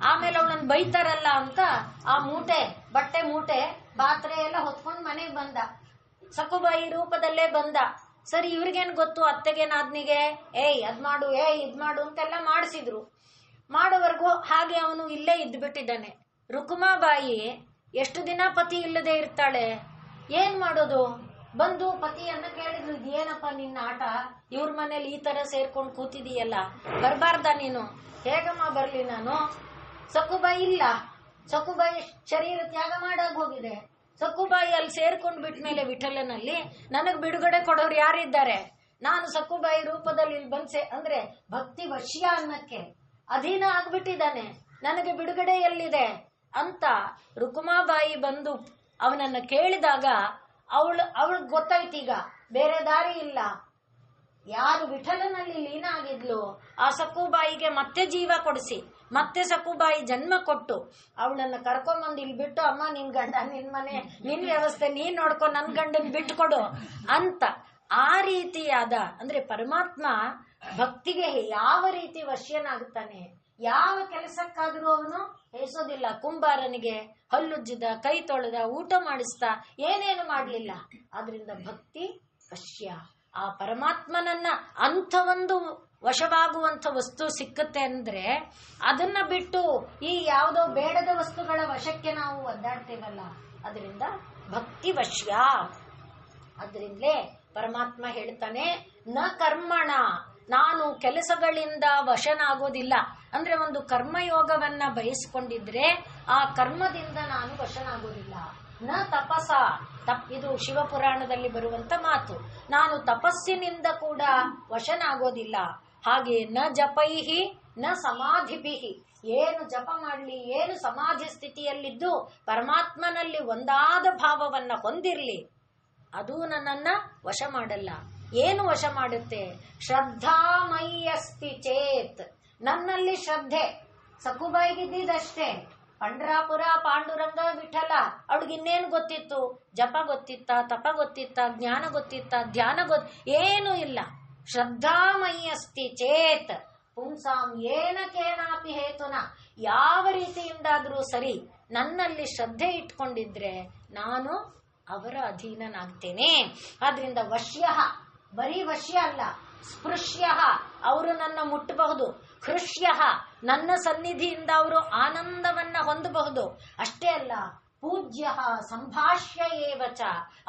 ಆಮೇಲೆ ಅವಳನ್ನ ಬೈತಾರಲ್ಲ ಅಂತ ಆ ಮೂಟೆ, ಬಟ್ಟೆ ಮೂಟೆ, ಪಾತ್ರೆ ಎಲ್ಲ ಹೊತ್ಕೊಂಡು ಮನೆಗೆ ಬಂದ. ಸಕುಬಾಯಿ ರೂಪದಲ್ಲೇ ಬಂದ. ಸರಿ, ಇವ್ರಿಗೇನ್ ಗೊತ್ತು, ಅತ್ತೆಗೆ ನಾದ್ನಿಗೆ ಏಯ್ ಅದ್ ಮಾಡು, ಇದ್ ಮಾಡು ಅಂತೆಲ್ಲ ಮಾಡಿಸಿದ್ರು. ಮಾಡೋವರೆಗೂ ಹಾಗೆ ಅವನು ಇಲ್ಲೇ ಇದ್ಬಿಟ್ಟಿದ್ದಾನೆ. ರುಕುಮಾಬಾಯಿ ಎಷ್ಟು ದಿನ ಪತಿ ಇಲ್ಲದೆ ಇರ್ತಾಳೆ? ಏನ್ ಮಾಡೋದು? ಬಂದು ಪತಿಯನ್ನ ಕೇಳಿದ್ರು, ಇದೇನಪ್ಪ ನಿನ್ನ ಆಟ? ಇವ್ರ ಮನೇಲಿ ಈ ತರ ಸೇರ್ಕೊಂಡು ಕೂತಿದೀಯಲ್ಲ, ಬರ್ಬಾರ್ದ ನೀನು? ಹೇಗಮ್ಮ ಬರ್ಲಿ ನಾನು? ಸಕುಬಾಯಿ ಇಲ್ಲ. ಸಕುಬಾಯಿ ಶರೀರ ತ್ಯಾಗ ಮಾಡಾಗ ಹೋಗಿದೆ. ಸಕುಬಾಯಿ ಅಲ್ಲಿ ಸೇರ್ಕೊಂಡ್ ಬಿಟ್ಮೇಲೆ ವಿಠಲನಲ್ಲಿ ನನಗ್ ಬಿಡುಗಡೆ ಕೊಡೋರು ಯಾರಿದ್ದಾರೆ? ನಾನು ಸಕುಬಾಯಿ ರೂಪದಲ್ಲಿ ಇಲ್ಲಿ ಬಂದ್ಸೆ ಅಂದ್ರೆ ಭಕ್ತಿ ವಶ್ಯ ಅನ್ನಕ್ಕೆ ಅಧೀನ ಆಗ್ಬಿಟ್ಟಿದ್ದಾನೆ. ನನಗೆ ಬಿಡುಗಡೆ ಎಲ್ಲಿದೆ ಅಂತ ರುಕುಮಾಬಾಯಿ ಬಂದು ಅವನನ್ನ ಕೇಳಿದಾಗ ಅವಳಿಗೆ ಗೊತ್ತಾಯ್ತೀಗ ಬೇರೆ ದಾರಿ ಇಲ್ಲ. ಯಾರು ವಿಠಲನಲ್ಲಿ ಲೀನ ಆಗಿದ್ಲು ಆ ಸಕುಬಾಯಿಗೆ ಮತ್ತೆ ಜೀವ ಕೊಡಿಸಿ, ಮತ್ತೆ ಸಕುಬಾಯಿ ಜನ್ಮ ಕೊಟ್ಟು ಅವಳನ್ನ ಕರ್ಕೊಂಬಂದು ಇಲ್ಲಿ ಬಿಟ್ಟು, ಅಮ್ಮ ನಿನ್ ಗಂಡ, ನಿನ್ ಮನೆ, ನಿನ್ ವ್ಯವಸ್ಥೆ ನೀನ್ ನೋಡ್ಕೊ, ನನ್ ಗಂಡನ್ ಬಿಟ್ಕೊಡು ಅಂತ ಆ ರೀತಿಯಾದ ಅಂದ್ರೆ ಪರಮಾತ್ಮ ಭಕ್ತಿಗೆ ಯಾವ ರೀತಿ ವಶ್ಯನಾಗುತ್ತಾನೆ. ಯಾವ ಕೆಲಸಕ್ಕಾದ್ರೂ ಅವನು ಹೇಸೋದಿಲ್ಲ. ಕುಂಬಾರನಿಗೆ ಹಲ್ಲುಜ್ಜಿದ, ಕೈ ತೊಳೆದ, ಊಟ ಮಾಡಿಸ್ದ, ಏನೇನು ಮಾಡ್ಲಿಲ್ಲ. ಆದ್ರಿಂದ ಭಕ್ತಿ ವಶ್ಯ. ಆ ಪರಮಾತ್ಮನನ್ನ ಅಂಥ ಒಂದು ವಶವಾಗುವಂಥ ವಸ್ತು ಸಿಕ್ಕತ್ತೆ ಅಂದ್ರೆ ಅದನ್ನ ಬಿಟ್ಟು ಈ ಯಾವುದೋ ಬೇಡದ ವಸ್ತುಗಳ ವಶಕ್ಕೆ ನಾವು ಒದ್ದಾಡ್ತೇವಲ್ಲ, ಅದರಿಂದ ಭಕ್ತಿ ವಶ್ಯ. ಅದರಿಂದಲೇ ಪರಮಾತ್ಮ ಹೇಳ್ತಾನೆ, ನ ಕರ್ಮಣ, ನಾನು ಕೆಲಸಗಳಿಂದ ವಶನಾಗೋದಿಲ್ಲ. ಅಂದ್ರೆ ಒಂದು ಕರ್ಮಯೋಗವನ್ನ ಬಯಸ್ಕೊಂಡಿದ್ರೆ ಆ ಕರ್ಮದಿಂದ ನಾನು ವಶನಾಗೋದಿಲ್ಲ. ನ ತಪಸ, ಇದು ಶಿವಪುರಾಣದಲ್ಲಿ ಬರುವಂತ ಮಾತು. ನಾನು ತಪಸ್ಸಿನಿಂದ ಕೂಡ ವಶನಾಗೋದಿಲ್ಲ. ಹಾಗೆ ನ ಜಪೈಹಿ ನ ಸಮಾಧಿಭಿಹಿ, ಏನು ಜಪ ಮಾಡಲಿ, ಏನು ಸಮಾಧಿ ಸ್ಥಿತಿಯಲ್ಲಿದ್ದು ಪರಮಾತ್ಮನಲ್ಲಿ ಒಂದಾದ ಭಾವವನ್ನ ಹೊಂದಿರ್ಲಿ, ಅದು ನನ್ನನ್ನ ವಶ ಮಾಡಲ್ಲ. ಏನು ವಶ ಮಾಡುತ್ತೆ? ಶ್ರದ್ಧಾಮಯ್ಯಸ್ತಿ ಚೇತ್, ನನ್ನಲ್ಲಿ ಶ್ರದ್ಧೆ. ಸಕುಬಾಯಿಗಿದ್ದಷ್ಟೇ, ಪಂಡ್ರಾಪುರ, ಪಾಂಡುರಂಗ, ವಿಠಲ, ಅವಳಿಗಿನ್ನೇನು ಗೊತ್ತಿತ್ತು? ಜಪ ಗೊತ್ತಿತ್ತ, ತಪ ಗೊತ್ತಿತ್ತ, ಜ್ಞಾನ ಗೊತ್ತಿತ್ತ, ಧ್ಯಾನ ಏನೂ ಇಲ್ಲ. ಶ್ರದ್ಧಾಮಯ್ಯಸ್ತಿ ಚೇತ್ ಪುಂಸಾಂ ಏನ ಕೇನಾಪಿ ಹೇತುನ, ಯಾವ ರೀತಿಯಿಂದಾದ್ರೂ ಸರಿ ನನ್ನಲ್ಲಿ ಶ್ರದ್ಧೆ ಇಟ್ಕೊಂಡಿದ್ರೆ ನಾನು ಅವರ ಅಧೀನನಾಗ್ತೇನೆ. ಆದ್ರಿಂದ ವಶ್ಯ, ಬರೀ ವಶ್ಯ ಅಲ್ಲ, ಸ್ಪೃಶ್ಯ, ಅವರು ನನ್ನ ಮುಟ್ಟಬಹುದು. ಹೃಷ್ಯ, ನನ್ನ ಸನ್ನಿಧಿಯಿಂದ ಅವರು ಆನಂದವನ್ನ ಹೊಂದಬಹುದು. ಅಷ್ಟೇ ಅಲ್ಲ, ಪೂಜ್ಯ ಸಂಭಾಷ್ಯ ಏವಚ,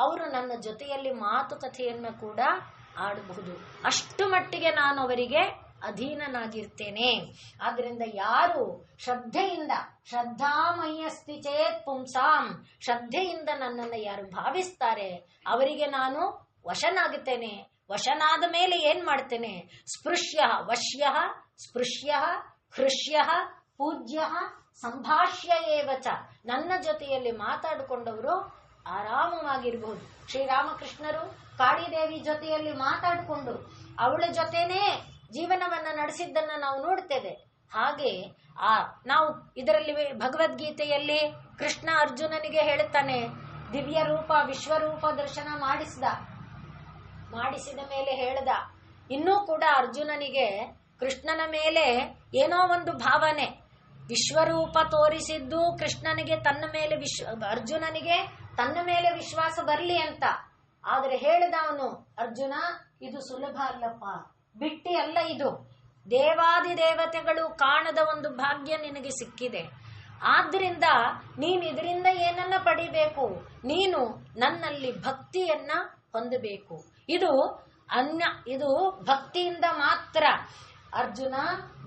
ಅವರು ನನ್ನ ಜೊತೆಯಲ್ಲಿ ಮಾತುಕತೆಯನ್ನು ಕೂಡ ಆಡಬಹುದು. ಅಷ್ಟು ಮಟ್ಟಿಗೆ ನಾನು ಅವರಿಗೆ ಅಧೀನನಾಗಿರ್ತೇನೆ. ಆದ್ರಿಂದ ಯಾರು ಶ್ರದ್ಧೆಯಿಂದ, ಶ್ರದ್ಧಾಮಯ್ಯಸ್ತಿ ಚೇತ್ ಪುಂಸಾಂ, ಶ್ರದ್ಧೆಯಿಂದ ನನ್ನನ್ನು ಯಾರು ಭಾವಿಸ್ತಾರೆ ಅವರಿಗೆ ನಾನು ವಶನಾಗುತ್ತೇನೆ. ವಶನಾದ ಮೇಲೆ ಏನ್ ಮಾಡ್ತೇನೆ? ಸ್ಪೃಶ್ಯ, ವಶ್ಯ, ಸ್ಪೃಶ್ಯ, ಹೃಷ್ಯ, ಪೂಜ್ಯ, ಸಂಭಾಷ್ಯ ಏವಚ, ನನ್ನ ಜೊತೆಯಲ್ಲಿ ಮಾತಾಡಿಕೊಂಡವರು ಆರಾಮವಾಗಿರಬಹುದು. ಶ್ರೀರಾಮಕೃಷ್ಣರು ಕಾಳಿದೇವಿ ಜೊತೆಯಲ್ಲಿ ಮಾತಾಡಿಕೊಂಡು ಅವಳ ಜೊತೆನೇ ಜೀವನವನ್ನ ನಡೆಸಿದ್ದನ್ನ ನಾವು ನೋಡ್ತೇವೆ. ಹಾಗೆ ನಾವು ಇದರಲ್ಲಿ ಭಗವದ್ಗೀತೆಯಲ್ಲಿ ಕೃಷ್ಣ ಅರ್ಜುನನಿಗೆ ಹೇಳ್ತಾನೆ, ದಿವ್ಯ ರೂಪ ವಿಶ್ವರೂಪ ದರ್ಶನ ಮಾಡಿಸಿದ ಮೇಲೆ ಹೇಳ್ದ. ಇನ್ನೂ ಕೂಡ ಅರ್ಜುನನಿಗೆ ಕೃಷ್ಣನ ಮೇಲೆ ಏನೋ ಒಂದು ಭಾವನೆ. ವಿಶ್ವರೂಪ ತೋರಿಸಿದ್ದು ಕೃಷ್ಣನಿಗೆ ಅರ್ಜುನನಿಗೆ ತನ್ನ ಮೇಲೆ ವಿಶ್ವಾಸ ಬರ್ಲಿ ಅಂತ. ಆದ್ರೆ ಹೇಳ್ದ ಅವನು, ಅರ್ಜುನ ಇದು ಸುಲಭ ಅಲ್ಲಪ್ಪ, ಬಿಟ್ಟಿ ಅಲ್ಲ, ಇದು ದೇವಾದಿ ದೇವತೆಗಳು ಕಾಣದ ಒಂದು ಭಾಗ್ಯ ನಿನಗೆ ಸಿಕ್ಕಿದೆ. ಆದ್ರಿಂದ ನೀನು ಇದರಿಂದ ಏನನ್ನ ಪಡಿಬೇಕು, ನೀನು ನನ್ನಲ್ಲಿ ಭಕ್ತಿಯನ್ನ ಹೊಂದಬೇಕು. ಇದು ಭಕ್ತಿಯಿಂದ ಮಾತ್ರ. ಅರ್ಜುನ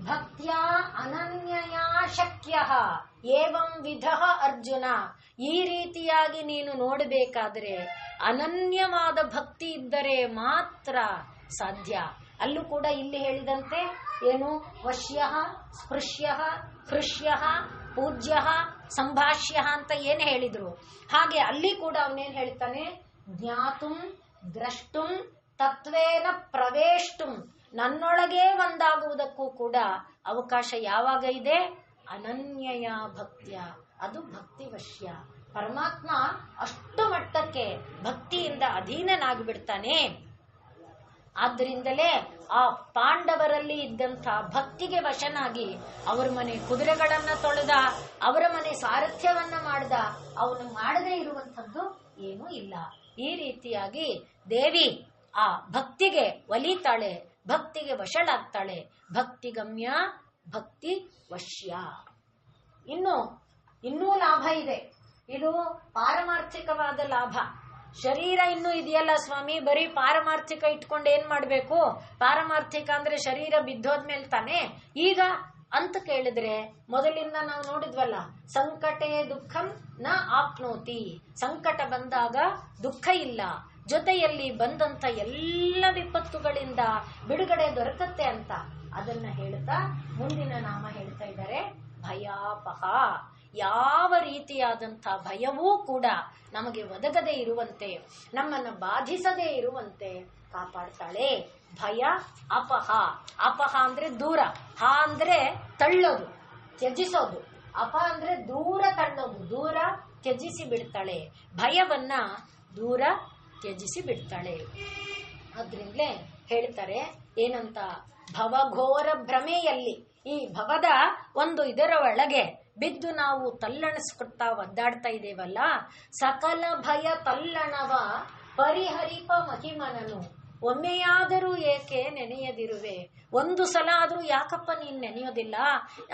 ಭಕ್ತ್ಯ ಅನನ್ಯಯ ಶಕ್ಯ ಏವಂ ವಿಧ ಅರ್ಜುನ. ಈ ರೀತಿಯಾಗಿ ನೀನು ನೋಡಬೇಕಾದ್ರೆ ಅನನ್ಯವಾದ ಭಕ್ತಿ ಇದ್ದರೆ ಮಾತ್ರ ಸಾಧ್ಯ. ಅಲ್ಲೂ ಕೂಡ ಇಲ್ಲಿ ಹೇಳಿದಂತೆ ಏನು, ವಶ್ಯ ಸ್ಪೃಶ್ಯ ಹೃಷ್ಯ ಪೂಜ್ಯ ಸಂಭಾಷ್ಯ ಅಂತ ಏನು ಹೇಳಿದ್ರು, ಹಾಗೆ ಅಲ್ಲಿ ಕೂಡ ಅವನೇನ್ ಹೇಳ್ತಾನೆ, ಜ್ಞಾತುಂ ದ್ರಷ್ಟುಂ ತತ್ವೇನ ಪ್ರವೇಷ್ಟುಂ, ನನ್ನೊಳಗೆ ಒಂದಾಗುವುದಕ್ಕೂ ಕೂಡ ಅವಕಾಶ ಯಾವಾಗ ಇದೆ, ಅನನ್ಯಯ ಭಕ್ತ್ಯ, ಅದು ಭಕ್ತಿ ವಶ್ಯ. ಪರಮಾತ್ಮ ಅಷ್ಟು ಮಟ್ಟಕ್ಕೆ ಭಕ್ತಿಯಿಂದ ಅಧೀನನಾಗಿ ಬಿಡ್ತಾನೆ. ಆದ್ದರಿಂದಲೇ ಆ ಪಾಂಡವರಲ್ಲಿ ಇದ್ದಂಥ ಭಕ್ತಿಗೆ ವಶನಾಗಿ ಅವರ ಮನೆ ಕುದುರೆಗಳನ್ನ ತೊಳೆದ, ಅವರ ಮನೆ ಸಾರಥ್ಯವನ್ನ ಮಾಡ್ದ. ಅವನು ಮಾಡದೇ ಇರುವಂಥದ್ದು ಏನೂ ಇಲ್ಲ. ಈ ರೀತಿಯಾಗಿ ದೇವಿ ಆ ಭಕ್ತಿಗೆ ಒಲಿತಾಳೆ, ಭಕ್ತಿಗೆ ವಶಳಾಗ್ತಾಳೆ. ಭಕ್ತಿ ಗಮ್ಯ ಭಕ್ತಿ ವಶ್ಯ. ಇನ್ನೂ ಲಾಭ ಇದೆ. ಇದು ಪಾರಮಾರ್ಥಿಕವಾದ ಲಾಭ. ಶರೀರ ಇನ್ನೂ ಇದೆಯಲ್ಲ ಸ್ವಾಮಿ, ಬರೀ ಪಾರಮಾರ್ಥಿಕ ಇಟ್ಕೊಂಡು ಏನ್ ಮಾಡ್ಬೇಕು, ಪಾರಮಾರ್ಥಿಕ ಅಂದ್ರೆ ಶರೀರ ಬಿದ್ದೋದ್ಮೇಲೆ ತಾನೆ. ಈಗ ಅಂತ ಕೇಳಿದ್ರೆ ಮೊದಲಿಂದ ನಾವು ನೋಡಿದ್ವಲ್ಲ, ಸಂಕಟೇ ದುಃಖಂ ನ ಆಪ್ನೋತಿ, ಸಂಕಟ ಬಂದಾಗ ದುಃಖ ಇಲ್ಲ, ಜೊತೆಯಲ್ಲಿ ಬಂದಂತ ಎಲ್ಲ ವಿಪತ್ತುಗಳಿಂದ ಬಿಡುಗಡೆ ದೊರಕತ್ತೆ ಅಂತ ಅದನ್ನ ಹೇಳ್ತಾ ಮುಂದಿನ ನಾಮ ಹೇಳ್ತಾ ಇದ್ದಾರೆ, ಭಯಾಪಹ. ಯಾವ ರೀತಿಯಾದಂಥ ಭಯವೂ ಕೂಡ ನಮಗೆ ಒದಗದೆ ಇರುವಂತೆ, ನಮ್ಮನ್ನು ಬಾಧಿಸದೇ ಇರುವಂತೆ ಕಾಪಾಡ್ತಾಳೆ. ಭಯ ಅಪಹ. ಅಪಹ ಅಂದ್ರೆ ದೂರ, ಹ ಅಂದ್ರೆ ತಳ್ಳೋದು, ತ್ಯಜಿಸೋದು. ಅಪ ಅಂದ್ರೆ ದೂರ ತಳ್ಳೋದು, ದೂರ ತ್ಯಜಿಸಿ ಬಿಡ್ತಾಳೆ. ಭಯವನ್ನ ದೂರ ತ್ಯಜಿಸಿ ಬಿಡ್ತಾಳೆ. ಆದ್ರಿಂದಲೇ ಹೇಳ್ತಾರೆ ಏನಂತ, ಭವಘೋರ ಭ್ರಮೆಯಲ್ಲಿ, ಈ ಭವದ ಒಂದು ಇದರ ಒಳಗೆ ಬಿದ್ದು ನಾವು ತಲ್ಲಣಿಸ್ಕೊಡ್ತಾ ಒದ್ದಾಡ್ತಾ ಇದ್ದೇವಲ್ಲ, ಸಕಲ ಭಯ ತಲ್ಲಣವ ಪರಿಹರಿಪ ಮಹಿಮನನು, ಒಮ್ಮೆಯಾದರೂ ಏಕೆ ನೆನೆಯದಿರುವೆ. ಒಂದು ಸಲ ಆದ್ರೂ ಯಾಕಪ್ಪ ನೀನ್ ನೆನೆಯೋದಿಲ್ಲ?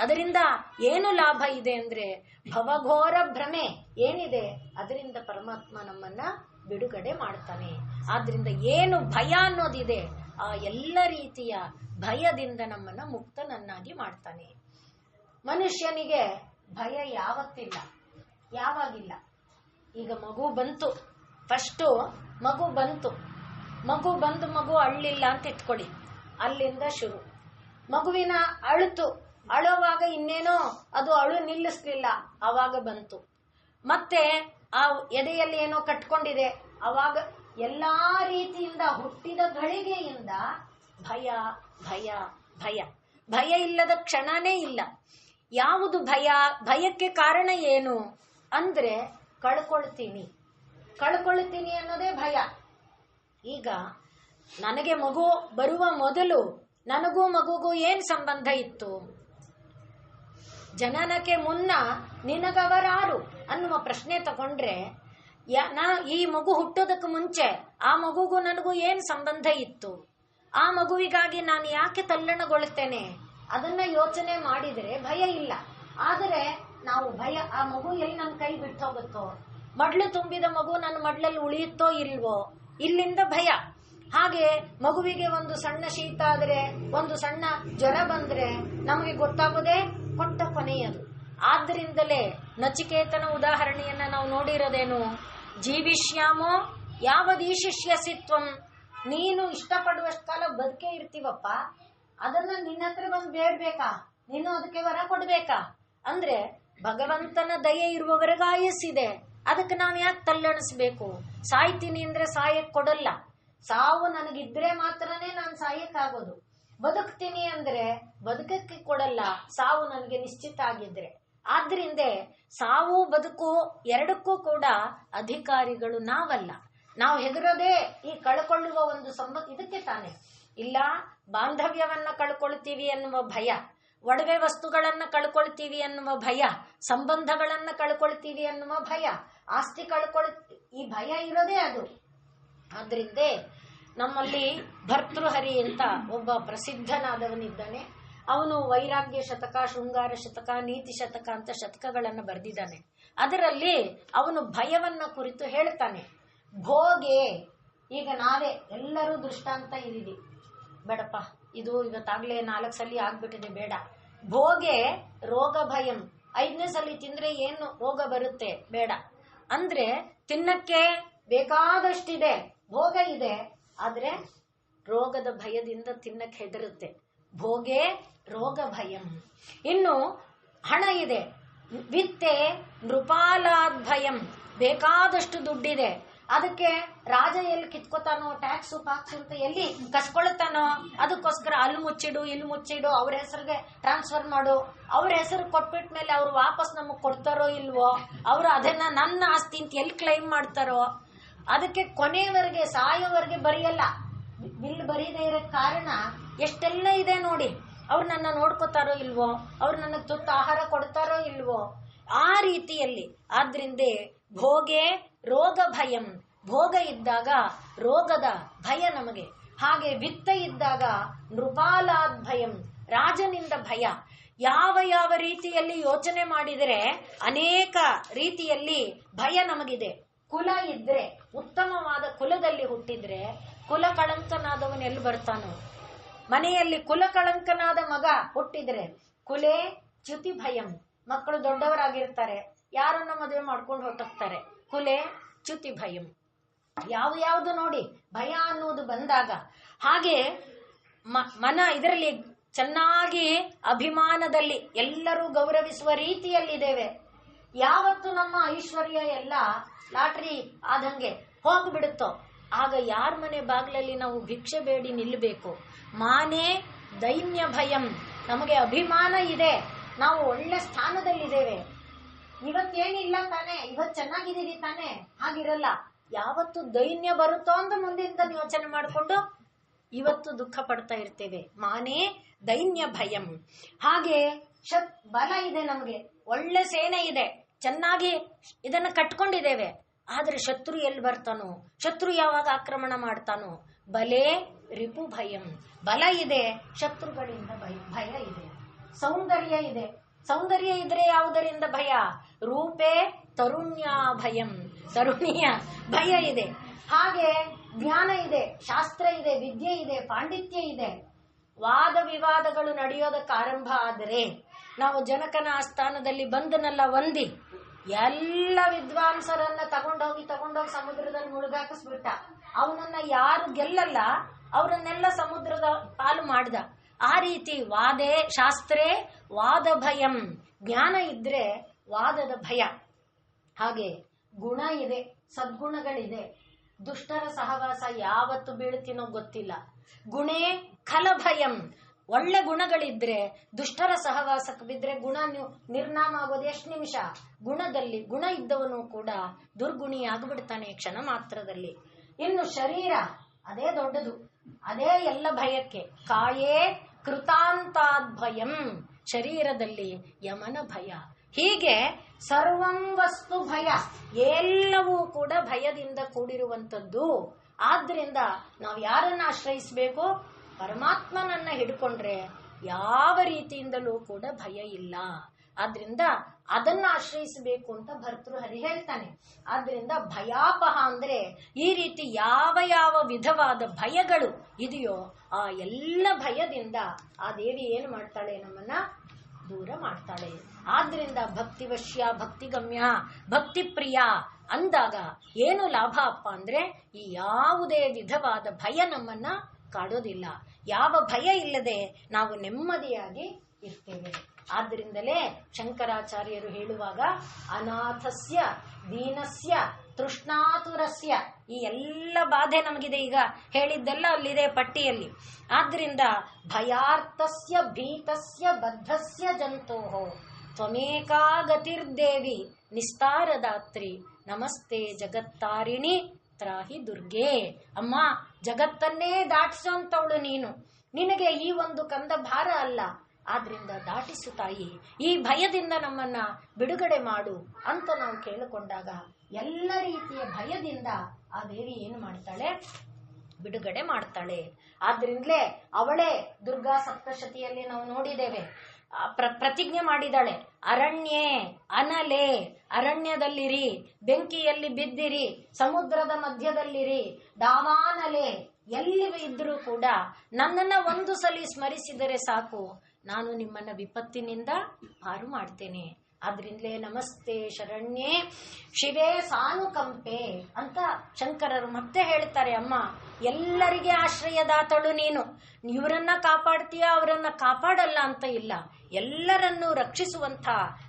ಅದರಿಂದ ಏನು ಲಾಭ ಇದೆ ಅಂದ್ರೆ, ಭವಘೋರ ಭ್ರಮೆ ಏನಿದೆ ಅದರಿಂದ ಪರಮಾತ್ಮ ನಮ್ಮನ್ನ ಬಿಡುಗಡೆ ಮಾಡ್ತಾನೆ. ಆದ್ರಿಂದ ಏನು ಭಯ ಅನ್ನೋದಿದೆ, ಆ ಎಲ್ಲ ರೀತಿಯ ಭಯದಿಂದ ನಮ್ಮನ್ನ ಮುಕ್ತನನ್ನಾಗಿ ಮಾಡ್ತಾನೆ. ಮನುಷ್ಯನಿಗೆ ಭಯ ಯಾವತ್ತಿಲ್ಲ, ಯಾವಾಗಿಲ್ಲ. ಈಗ ಮಗು ಬಂತು, ಫಸ್ಟು ಮಗು ಬಂತು, ಮಗು ಅಳ್ಳಿಲ್ಲ ಅಂತ ಇಟ್ಕೊಳ್ಳಿ, ಅಲ್ಲಿಂದ ಶುರು. ಮಗುವಿನ ಅಳುತು, ಅಳುವಾಗ ಇನ್ನೇನೋ ಅದು ಅಳು ನಿಲ್ಲಿಸ್ಲಿಲ್ಲ, ಅವಾಗ ಬಂತು. ಮತ್ತೆ ಆ ಎದೆಯಲ್ಲಿ ಏನೋ ಕಟ್ಕೊಂಡಿದೆ, ಅವಾಗ ಎಲ್ಲಾ ರೀತಿಯಿಂದ ಹುಟ್ಟಿದ ಗಳಿಗೆಯಿಂದ ಭಯ ಭಯ ಭಯ. ಭಯ ಇಲ್ಲದ ಕ್ಷಣನೇ ಇಲ್ಲ. ಯಾವುದು ಭಯ? ಭಯಕ್ಕೆ ಕಾರಣ ಏನು ಅಂದ್ರೆ ಕಳ್ಕೊಳ್ತೀನಿ ಅನ್ನೋದೇ ಭಯ. ಈಗ ನನಗೆ ಮಗು ಬರುವ ಮೊದಲು ನನಗೂ ಮಗುಗೂ ಏನ್ ಸಂಬಂಧ ಇತ್ತು? ಜನನಕ್ಕೆ ಮುನ್ನ ನಿನಗವರಾರು ಅನ್ನುವ ಪ್ರಶ್ನೆ ತಗೊಂಡ್ರೆ, ಈ ಮಗು ಹುಟ್ಟೋದಕ್ಕೆ ಮುಂಚೆ ಆ ಮಗುಗೂ ನನಗೂ ಏನ್ ಸಂಬಂಧ ಇತ್ತು? ಆ ಮಗುವಿಗಾಗಿ ನಾನು ಯಾಕೆ ತಲ್ಲಣಗೊಳ್ತೇನೆ? ಅದನ್ನ ಯೋಚನೆ ಮಾಡಿದರೆ ಭಯ ಇಲ್ಲ. ಆದರೆ ನಾವು ಭಯ, ಆ ಮಗು ಎಲ್ಲಿ ನನ್ನ ಕೈ ಬಿಟ್ಟು ಹೋಗುತ್ತೋ, ಮಡ್ಲು ತುಂಬಿದ ಮಗು ನನ್ನ ಮಡ್ಲಲ್ಲಿ ಉಳಿಯುತ್ತೋ ಇಲ್ವೋ, ಇಲ್ಲಿಂದ ಭಯ. ಹಾಗೆ ಮಗುವಿಗೆ ಒಂದು ಸಣ್ಣ ಶೀತ ಆದ್ರೆ, ಒಂದು ಸಣ್ಣ ಜ್ವರ ಬಂದ್ರೆ ನಮಗೆ ಗೊತ್ತಾಗೋದೇ ಕೊಟ್ಟ ಕೊನೆಯದು. ಆದ್ರಿಂದಲೇ ನಚಿಕೇತನ ಉದಾಹರಣೆಯನ್ನ ನಾವು ನೋಡಿರೋದೇನು, ಜೀವಿಷ್ಯಾಮೋ ಯಾವದೀಶಿಷ್ಯಸಿತ್ವಂ, ನೀನು ಇಷ್ಟಪಡುವಷ್ಟು ಕಾಲ ಬದುಕೇ ಇರ್ತೀವಪ್ಪ, ಅದನ್ನ ನಿನ್ನ ಹತ್ರ ಬಂದು ಬೇಡ್ಬೇಕಾ? ನೀನು ಅದಕ್ಕೆ ವರ ಕೊಡ್ಬೇಕಾ? ಅಂದ್ರೆ ಭಗವಂತನ ದಯೆ ಇರುವವರೆಗೆ ಆಯಸ್ಸಿದೆ, ಅದಕ್ಕೆ ನಾವ್ ಯಾಕೆ ತಲ್ಲಣಿಸ್ಬೇಕು? ಸಾಯ್ತೀನಿ ಅಂದ್ರೆ ಸಾಯಕ್ ಕೊಡಲ್ಲ. ಸಾವು ನನಗಿದ್ರೆ ಮಾತ್ರನೇ ನಾನು ಸಾಯಕ್ಕಾಗೋದು. ಬದುಕ್ತೀನಿ ಅಂದ್ರೆ ಬದುಕಕ್ಕೆ ಕೊಡಲ್ಲ, ಸಾವು ನನಗೆ ನಿಶ್ಚಿತ ಆಗಿದ್ರೆ. ಆದ್ರಿಂದ ಸಾವು ಬದುಕು ಎರಡಕ್ಕೂ ಕೂಡ ಅಧಿಕಾರಿಗಳು ನಾವಲ್ಲ. ನಾವು ಹೆದರೋದೇ ಈ ಕಳ್ಕೊಳ್ಳುವ ಒಂದು ಇದಕ್ಕೆ ತಾನೆ. ಇಲ್ಲ ಬಾಂಧವ್ಯವನ್ನ ಕಳ್ಕೊಳ್ತೀವಿ ಅನ್ನುವ ಭಯ, ಒಡವೆ ವಸ್ತುಗಳನ್ನ ಕಳ್ಕೊಳ್ತೀವಿ ಅನ್ನುವ ಭಯ, ಸಂಬಂಧಗಳನ್ನ ಕಳ್ಕೊಳ್ತೀವಿ ಅನ್ನುವ ಭಯ, ಆಸ್ತಿ ಈ ಭಯ ಇರೋದೇ ಅದು. ಆದ್ರಿಂದ ನಮ್ಮಲ್ಲಿ ಭರ್ತೃಹರಿ ಅಂತ ಒಬ್ಬ ಪ್ರಸಿದ್ಧನಾದವನಿದ್ದಾನೆ. ಅವನು ವೈರಾಗ್ಯ ಶತಕ, ಶೃಂಗಾರ ಶತಕ, ನೀತಿ ಶತಕ ಅಂತ ಶತಕಗಳನ್ನು ಬರೆದಿದ್ದಾನೆ. ಅದರಲ್ಲಿ ಅವನು ಭಯವನ್ನ ಕುರಿತು ಹೇಳ್ತಾನೆ. ಭೋಗೆ, ಈಗ ನಾವೇ ಎಲ್ಲರೂ ದೃಷ್ಟಾಂತ ಇದೀವಿ, ಬೇಡಪ್ಪ ಇದು ಇವತ್ತಾಗ್ಲೇ 4 ಸಲ ಆಗ್ಬಿಟ್ಟಿದೆ, ಬೇಡ. ಭೋಗೆ ರೋಗ ಭಯಂ, 5ನೇ ಸಲ ತಿಂದ್ರೆ ಏನು ರೋಗ ಬರುತ್ತೆ, ಬೇಡ. ಅಂದ್ರೆ ತಿನ್ನಕ್ಕೆ ಬೇಕಾದಷ್ಟಿದೆ, ಭೋಗ ಇದೆ, ಆದ್ರೆ ರೋಗದ ಭಯದಿಂದ ತಿನ್ನಕ್ಕೆ ಹೆದರುತ್ತೆ. ಭೋಗೆ ರೋಗ ಭಯಂ. ಇನ್ನು ಹಣ ಇದೆ, ವಿತ್ತೆ ನೃಪಾಲಾದ್ ಭಯಂ, ಬೇಕಾದಷ್ಟು ದುಡ್ಡಿದೆ, ಅದಕ್ಕೆ ರಾಜ ಎಲ್ಲಿ ಕಿತ್ಕೋತಾನೋ, ಟ್ಯಾಕ್ಸು ಪಾಕ್ಸು ಅಂತ ಎಲ್ಲಿ ಕಸ್ಕೊಳ್ತಾನೋ, ಅದಕ್ಕೋಸ್ಕರ ಅಲ್ಲಿ ಮುಚ್ಚಿಡು ಇಲ್ಲಿ ಮುಚ್ಚಿಡು, ಅವ್ರ ಹೆಸರಿಗೆ ಟ್ರಾನ್ಸ್ಫರ್ ಮಾಡು, ಅವ್ರ ಹೆಸರು ಕೊಟ್ಬಿಟ್ಮೇಲೆ ಅವ್ರು ವಾಪಸ್ ನಮಗ್ ಕೊಡ್ತಾರೋ ಇಲ್ವೋ, ಅವ್ರು ಅದನ್ನ ನನ್ನ ಆಸ್ತಿ ಅಂತ ಎಲ್ಲಿ ಕ್ಲೈಮ್ ಮಾಡ್ತಾರೋ, ಅದಕ್ಕೆ ಕೊನೆಯವರೆಗೆ ಸಾಯೋವರೆಗೆ ಬರೆಯಲ್ಲ. ಬಿಲ್ ಬರೀದೇ ಇರೋ ಕಾರಣ ಎಷ್ಟೆಲ್ಲ ಇದೆ ನೋಡಿ. ಅವ್ರು ನನ್ನ ನೋಡ್ಕೋತಾರೋ ಇಲ್ವೋ, ಅವ್ರು ನನ್ನ ತುತ್ತು ಆಹಾರ ಕೊಡ್ತಾರೋ ಇಲ್ವೋ, ಆ ರೀತಿಯಲ್ಲಿ. ಆದ್ರಿಂದ ಭೋಗೆ ರೋಗ ಭಯಂ, ಭೋಗ ಇದ್ದಾಗ ರೋಗದ ಭಯ ನಮಗೆ. ಹಾಗೆ ವಿತ್ತ ಇದ್ದಾಗ ನೃಪಾಲಾದ್ ಭಯಂ, ರಾಜನಿಂದ ಭಯ. ಯಾವ ಯಾವ ರೀತಿಯಲ್ಲಿ ಯೋಚನೆ ಮಾಡಿದರೆ ಅನೇಕ ರೀತಿಯಲ್ಲಿ ಭಯ ನಮಗಿದೆ. ಕುಲ ಇದ್ರೆ, ಉತ್ತಮವಾದ ಕುಲದಲ್ಲಿ ಹುಟ್ಟಿದ್ರೆ, ಕುಲ ಕಳಂಕನಾದವನು ಎಲ್ಲಿ ಬರ್ತಾನೋ. ಮನೆಯಲ್ಲಿ ಕುಲ ಕಳಂಕನಾದ ಮಗ ಹುಟ್ಟಿದ್ರೆ ಕುಲೇ ಚ್ಯುತಿ ಭಯಂ, ಮಕ್ಕಳು ದೊಡ್ಡವರಾಗಿರ್ತಾರೆ, ಯಾರನ್ನ ಮದುವೆ ಮಾಡ್ಕೊಂಡು ಹೊರಟೋಗ್ತಾರೆ, ಕುಲೇ ಚ್ಯುತಿ ಭಯಂ. ಯಾವ್ದು ನೋಡಿ ಭಯ ಅನ್ನೋದು ಬಂದಾಗ. ಹಾಗೆ ಮನ ಇದರಲ್ಲಿ ಚೆನ್ನಾಗಿ ಅಭಿಮಾನದಲ್ಲಿ ಎಲ್ಲರೂ ಗೌರವಿಸುವ ರೀತಿಯಲ್ಲಿದ್ದೇವೆ. ಯಾವತ್ತು ನಮ್ಮ ಐಶ್ವರ್ಯ ಎಲ್ಲ ಲಾಟ್ರಿ ಆದಂಗೆ ಹೋಗ್ಬಿಡುತ್ತೋ, ಆಗ ಯಾರ ಮನೆ ಬಾಗ್ಲಲ್ಲಿ ನಾವು ಭಿಕ್ಷೆ ಬೇಡಿ ನಿಲ್ಲಬೇಕು. ಮಾನೇ ದೈನ್ಯ ಭಯಂ, ನಮಗೆ ಅಭಿಮಾನ ಇದೆ, ನಾವು ಒಳ್ಳೆ ಸ್ಥಾನದಲ್ಲಿದ್ದೇವೆ, ಇವತ್ತೇನಿಲ್ಲ ತಾನೆ, ಇವತ್ತು ಚೆನ್ನಾಗಿದ್ದೀವಿ ತಾನೆ, ಹಾಗಿರಲ್ಲ. ಯಾವತ್ತು ದೈನ್ಯ ಬರುತ್ತೋ ಅಂತ ಮುಂದಿನ ಯೋಚನೆ ಮಾಡಿಕೊಂಡು ಇವತ್ತು ದುಃಖ ಪಡ್ತಾ ಇರ್ತೇವೆ. ಮಾನೇ ದೈನ್ಯ ಭಯಂ. ಹಾಗೆ ಬಲ ಇದೆ, ನಮಗೆ ಒಳ್ಳೆ ಸೇನೆ ಇದೆ, ಚೆನ್ನಾಗಿ ಇದನ್ನ ಕಟ್ಕೊಂಡಿದ್ದೇವೆ, ಆದ್ರೆ ಶತ್ರು ಎಲ್ಲಿ ಬರ್ತಾನೋ, ಶತ್ರು ಯಾವಾಗ ಆಕ್ರಮಣ ಮಾಡ್ತಾನೋ. ಬಲೇ ರಿಪು ಭಯಂ, ಬಲ ಇದೆ, ಶತ್ರುಗಳಿಂದ ಭಯ ಇದೆ. ಸೌಂದರ್ಯ ಇದೆ, ಸೌಂದರ್ಯ ಇದ್ರೆ ಯಾವುದರಿಂದ ಭಯ? ರೂಪೇ ತರುಣ್ಯ ಭಯಂ, ತರುಣಿಯ ಭಯ ಇದೆ. ಹಾಗೆ ಜ್ಞಾನ ಇದೆ, ಶಾಸ್ತ್ರ ಇದೆ, ವಿದ್ಯೆ ಇದೆ, ಪಾಂಡಿತ್ಯ ಇದೆ. ವಾದ ವಿವಾದಗಳು ನಡೆಯೋದಕ್ಕೆ ಆರಂಭ ಆದರೆ ನಾವು ಜನಕನ ಆಸ್ಥಾನದಲ್ಲಿ ಬಂದನೆಲ್ಲ ಒಂದಿ ಎಲ್ಲ ವಿದ್ವಾಂಸರನ್ನ ತಗೊಂಡೋಗಿ ಸಮುದ್ರದಲ್ಲಿ ಮುಳುಗಾಕಿಸ್ಬಿಟ್ಟ. ಅವನನ್ನ ಯಾರು ಗೆಲ್ಲಲ್ಲ, ಅವರನ್ನೆಲ್ಲ ಸಮುದ್ರದ ಪಾಲು ಮಾಡ್ದ. ಆ ರೀತಿ ವಾದೇ ಶಾಸ್ತ್ರೇ ವಾದ ಭಯಂ, ಜ್ಞಾನ ಇದ್ರೆ ವಾದದ ಭಯ. ಹಾಗೆ ಗುಣ ಇದೆ, ಸದ್ಗುಣಗಳಿದೆ. ದುಷ್ಟರ ಸಹವಾಸ ಯಾವತ್ತು ಬೀಳ್ತೀನೋ ಗೊತ್ತಿಲ್ಲ. ಗುಣೇ ಖಲಭಯಂ, ಒಳ್ಳೆ ಗುಣಗಳಿದ್ರೆ ದುಷ್ಟರ ಸಹವಾಸಕ್ಕೆ ಬಿದ್ರೆ ಗುಣ ನಿರ್ನಾಮ ಆಗೋದು ಎಷ್ಟು ನಿಮಿಷ. ಗುಣದಲ್ಲಿ ಗುಣ ಇದ್ದವನು ಕೂಡ ದುರ್ಗುಣಿ ಆಗಿಬಿಡ್ತಾನೆ ಕ್ಷಣ ಮಾತ್ರದಲ್ಲಿ. ಇನ್ನು ಶರೀರ ಅದೇ ದೊಡ್ಡದು, ಅದೇ ಎಲ್ಲ ಭಯಕ್ಕೆ. ಕಾಯೇ ಕೃತಾಂತಾದ್ ಭಯಂ, ಶರೀರದಲ್ಲಿ ಯಮನ ಭಯ. ಹೀಗೆ ಸರ್ವಂ ವಸ್ತು ಭಯ, ಎಲ್ಲವೂ ಕೂಡ ಭಯದಿಂದ ಕೂಡಿರುವಂಥದ್ದು. ಆದ್ರಿಂದ ನಾವು ಯಾರನ್ನ ಆಶ್ರಯಿಸಬೇಕು? ಪರಮಾತ್ಮನನ್ನ ಹಿಡ್ಕೊಂಡ್ರೆ ಯಾವ ರೀತಿಯಿಂದಲೂ ಕೂಡ ಭಯ ಇಲ್ಲ. ಆದ್ರಿಂದ ಅದನ್ನ ಆಶ್ರಯಿಸಬೇಕು ಅಂತ ಭರ್ತೃಹರಿ ಹೇಳ್ತಾನೆ. ಆದ್ರಿಂದ ಭಯಾಪಹ ಅಂದ್ರೆ ಈ ರೀತಿ ಯಾವ ಯಾವ ವಿಧವಾದ ಭಯಗಳು ಇದೆಯೋ ಆ ಎಲ್ಲ ಭಯದಿಂದ ಆ ದೇವಿ ಏನು ಮಾಡ್ತಾಳೆ? ನಮ್ಮನ್ನ ದೂರ ಮಾಡ್ತಾಳೆ. ಆದ್ರಿಂದ ಭಕ್ತಿವಶ್ಯ, ಭಕ್ತಿಗಮ್ಯ, ಭಕ್ತಿ ಪ್ರಿಯ ಅಂದಾಗ ಏನು ಲಾಭ ಅಪ್ಪ ಅಂದ್ರೆ ಈ ಯಾವುದೇ ವಿಧವಾದ ಭಯ ನಮ್ಮನ್ನ ಕಾಡೋದಿಲ್ಲ. ಯಾವ ಭಯ ಇಲ್ಲದೆ ನಾವು ನೆಮ್ಮದಿಯಾಗಿ ಇರ್ತೇವೆ. ಆದ್ದರಿಂದಲೇ ಶಂಕರಾಚಾರ್ಯರು ಹೇಳುವಾಗ ಅನಾಥಸ್ಯ ದೀನಸ್ಯ ತೃಷ್ಣಾತುರಸ್ಯ, ಈ ಎಲ್ಲ ಬಾಧೆ ನಮಗಿದೆ, ಈಗ ಹೇಳಿದ್ದೆಲ್ಲ ಅಲ್ಲಿದೆ ಪಟ್ಟಿಯಲ್ಲಿ. ಆದ್ರಿಂದ ಭಯಾರ್ತಸ್ಯ ಭೀತಸ್ಯ ಬದ್ಧಸ್ಯ ಜಂತೋಹೋ ತ್ವಮೇಕಾ ಗತಿರ್ದೇವಿ ನಿಸ್ತಾರದಾತ್ರಿ ನಮಸ್ತೆ ಜಗತ್ತಾರಿಣಿ ತ್ರಾಹಿ ದುರ್ಗೆ. ಅಮ್ಮ, ಜಗತ್ತನ್ನೇ ದಾಟಿಸೋಂಥವಳು ನೀನು. ನಿನಗೆ ಈ ಒಂದು ಕಂದ ಭಾರ ಅಲ್ಲ, ಆದ್ರಿಂದ ದಾಟಿಸು ತಾಯಿ, ಈ ಭಯದಿಂದ ನಮ್ಮನ್ನ ಬಿಡುಗಡೆ ಮಾಡು ಅಂತ ನಾವು ಕೇಳಿಕೊಂಡಾಗ ಎಲ್ಲ ರೀತಿಯ ಭಯದಿಂದ ಆ ದೇವಿ ಏನು ಮಾಡ್ತಾಳೆ? ಬಿಡುಗಡೆ ಮಾಡ್ತಾಳೆ. ಆದ್ರಿಂದಲೇ ಅವಳೇ ದುರ್ಗಾ ಸಪ್ತಶತಿಯಲ್ಲಿ ನಾವು ನೋಡಿದ್ದೇವೆ, ಪ್ರತಿಜ್ಞೆ ಮಾಡಿದಾಳೆ, ಅರಣ್ಯೇ ಅನಲೆ, ಅರಣ್ಯದಲ್ಲಿರಿ, ಬೆಂಕಿಯಲ್ಲಿ ಬಿದ್ದಿರಿ, ಸಮುದ್ರದ ಮಧ್ಯದಲ್ಲಿರಿ, ಡಾವಾನಲೆ, ಎಲ್ಲಿ ಇದ್ರೂ ಕೂಡ ನನ್ನನ್ನ ಒಂದು ಸಲ ಸ್ಮರಿಸಿದರೆ ಸಾಕು, ನಾನು ನಿಮ್ಮನ್ನ ವಿಪತ್ತಿನಿಂದ ಪಾರು ಮಾಡ್ತೇನೆ. ಆದ್ರಿಂದಲೇ ನಮಸ್ತೆ ಶರಣ್ಯೇ ಶಿವೇ ಸಾನುಕಂಪೆ ಅಂತ ಶಂಕರರು ಮತ್ತೆ ಹೇಳ್ತಾರೆ. ಅಮ್ಮ, ಎಲ್ಲರಿಗೆ ಆಶ್ರಯದಾತಳು ನೀನು, ಇವರನ್ನ ಕಾಪಾಡ್ತೀಯ ಅವರನ್ನ ಕಾಪಾಡಲ್ಲ ಅಂತ ಇಲ್ಲ, ಎಲ್ಲರನ್ನೂ ರಕ್ಷಿಸುವಂಥ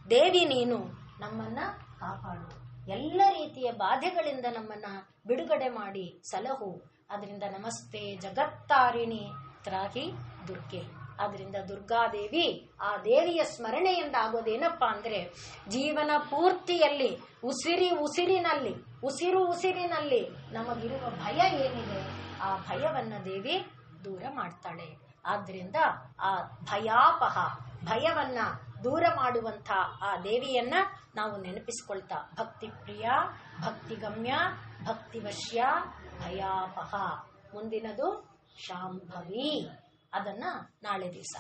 ದೇವಿ ನೀನು, ನಮ್ಮನ್ನ ಕಾಪಾಡು, ಎಲ್ಲ ರೀತಿಯ ಬಾಧೆಗಳಿಂದ ನಮ್ಮನ್ನ ಬಿಡುಗಡೆ ಮಾಡಿ ಸಲಹು. ಅದರಿಂದ ನಮಸ್ತೆ ಜಗತ್ತಾರಿಣಿ ತ್ರಾಹಿ ದುರ್ಗೆ. ಆದ್ರಿಂದ ದುರ್ಗಾದೇವಿ, ಆ ದೇವಿಯ ಸ್ಮರಣೆಯಿಂದ ಆಗೋದೇನಪ್ಪಾ ಅಂದ್ರೆ, ಜೀವನ ಪೂರ್ತಿಯಲ್ಲಿ ಉಸಿರಿನಲ್ಲಿ ನಮಗಿರುವ ಭಯ ಏನಿದೆ ಆ ಭಯವನ್ನ ದೇವಿ ದೂರ ಮಾಡ್ತಾಳೆ. ಆದ್ರಿಂದ ಆ ಭಯಾಪಹ, ಭಯವನ್ನ ದೂರ ಮಾಡುವಂಥ ಆ ದೇವಿಯನ್ನ ನಾವು ನೆನಪಿಸ್ಕೊಳ್ತಾ, ಭಕ್ತಿ ಪ್ರಿಯ, ಭಕ್ತಿಗಮ್ಯ, ಭಕ್ತಿವಶ್ಯ, ಭಯಾಪಹ. ಮುಂದಿನದು ಶಾಂಭವಿ. ಅದನ್ನ ನಾಳೆ ದಿವಸ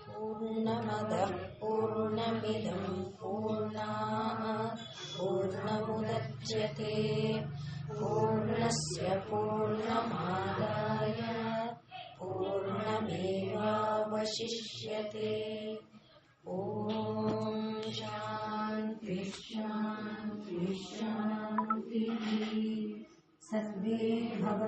ಪೂರ್ಣಮದಃ ಪೂರ್ಣಮಿದಂ ಪೂರ್ಣಾತ್ ಪೂರ್ಣಮುದಚ್ಯತೆ ಪೂರ್ಣಸ್ಯ ಪೂರ್ಣಮಾದಾಯ ಪೂರ್ಣಮೇವಾವಶಿಷ್ಯತೆ. ಓಂ ಶಾಂತಿ ಶಾಂತಿ ಶಾಂತಿ. ಸರ್ವೇ ಭವ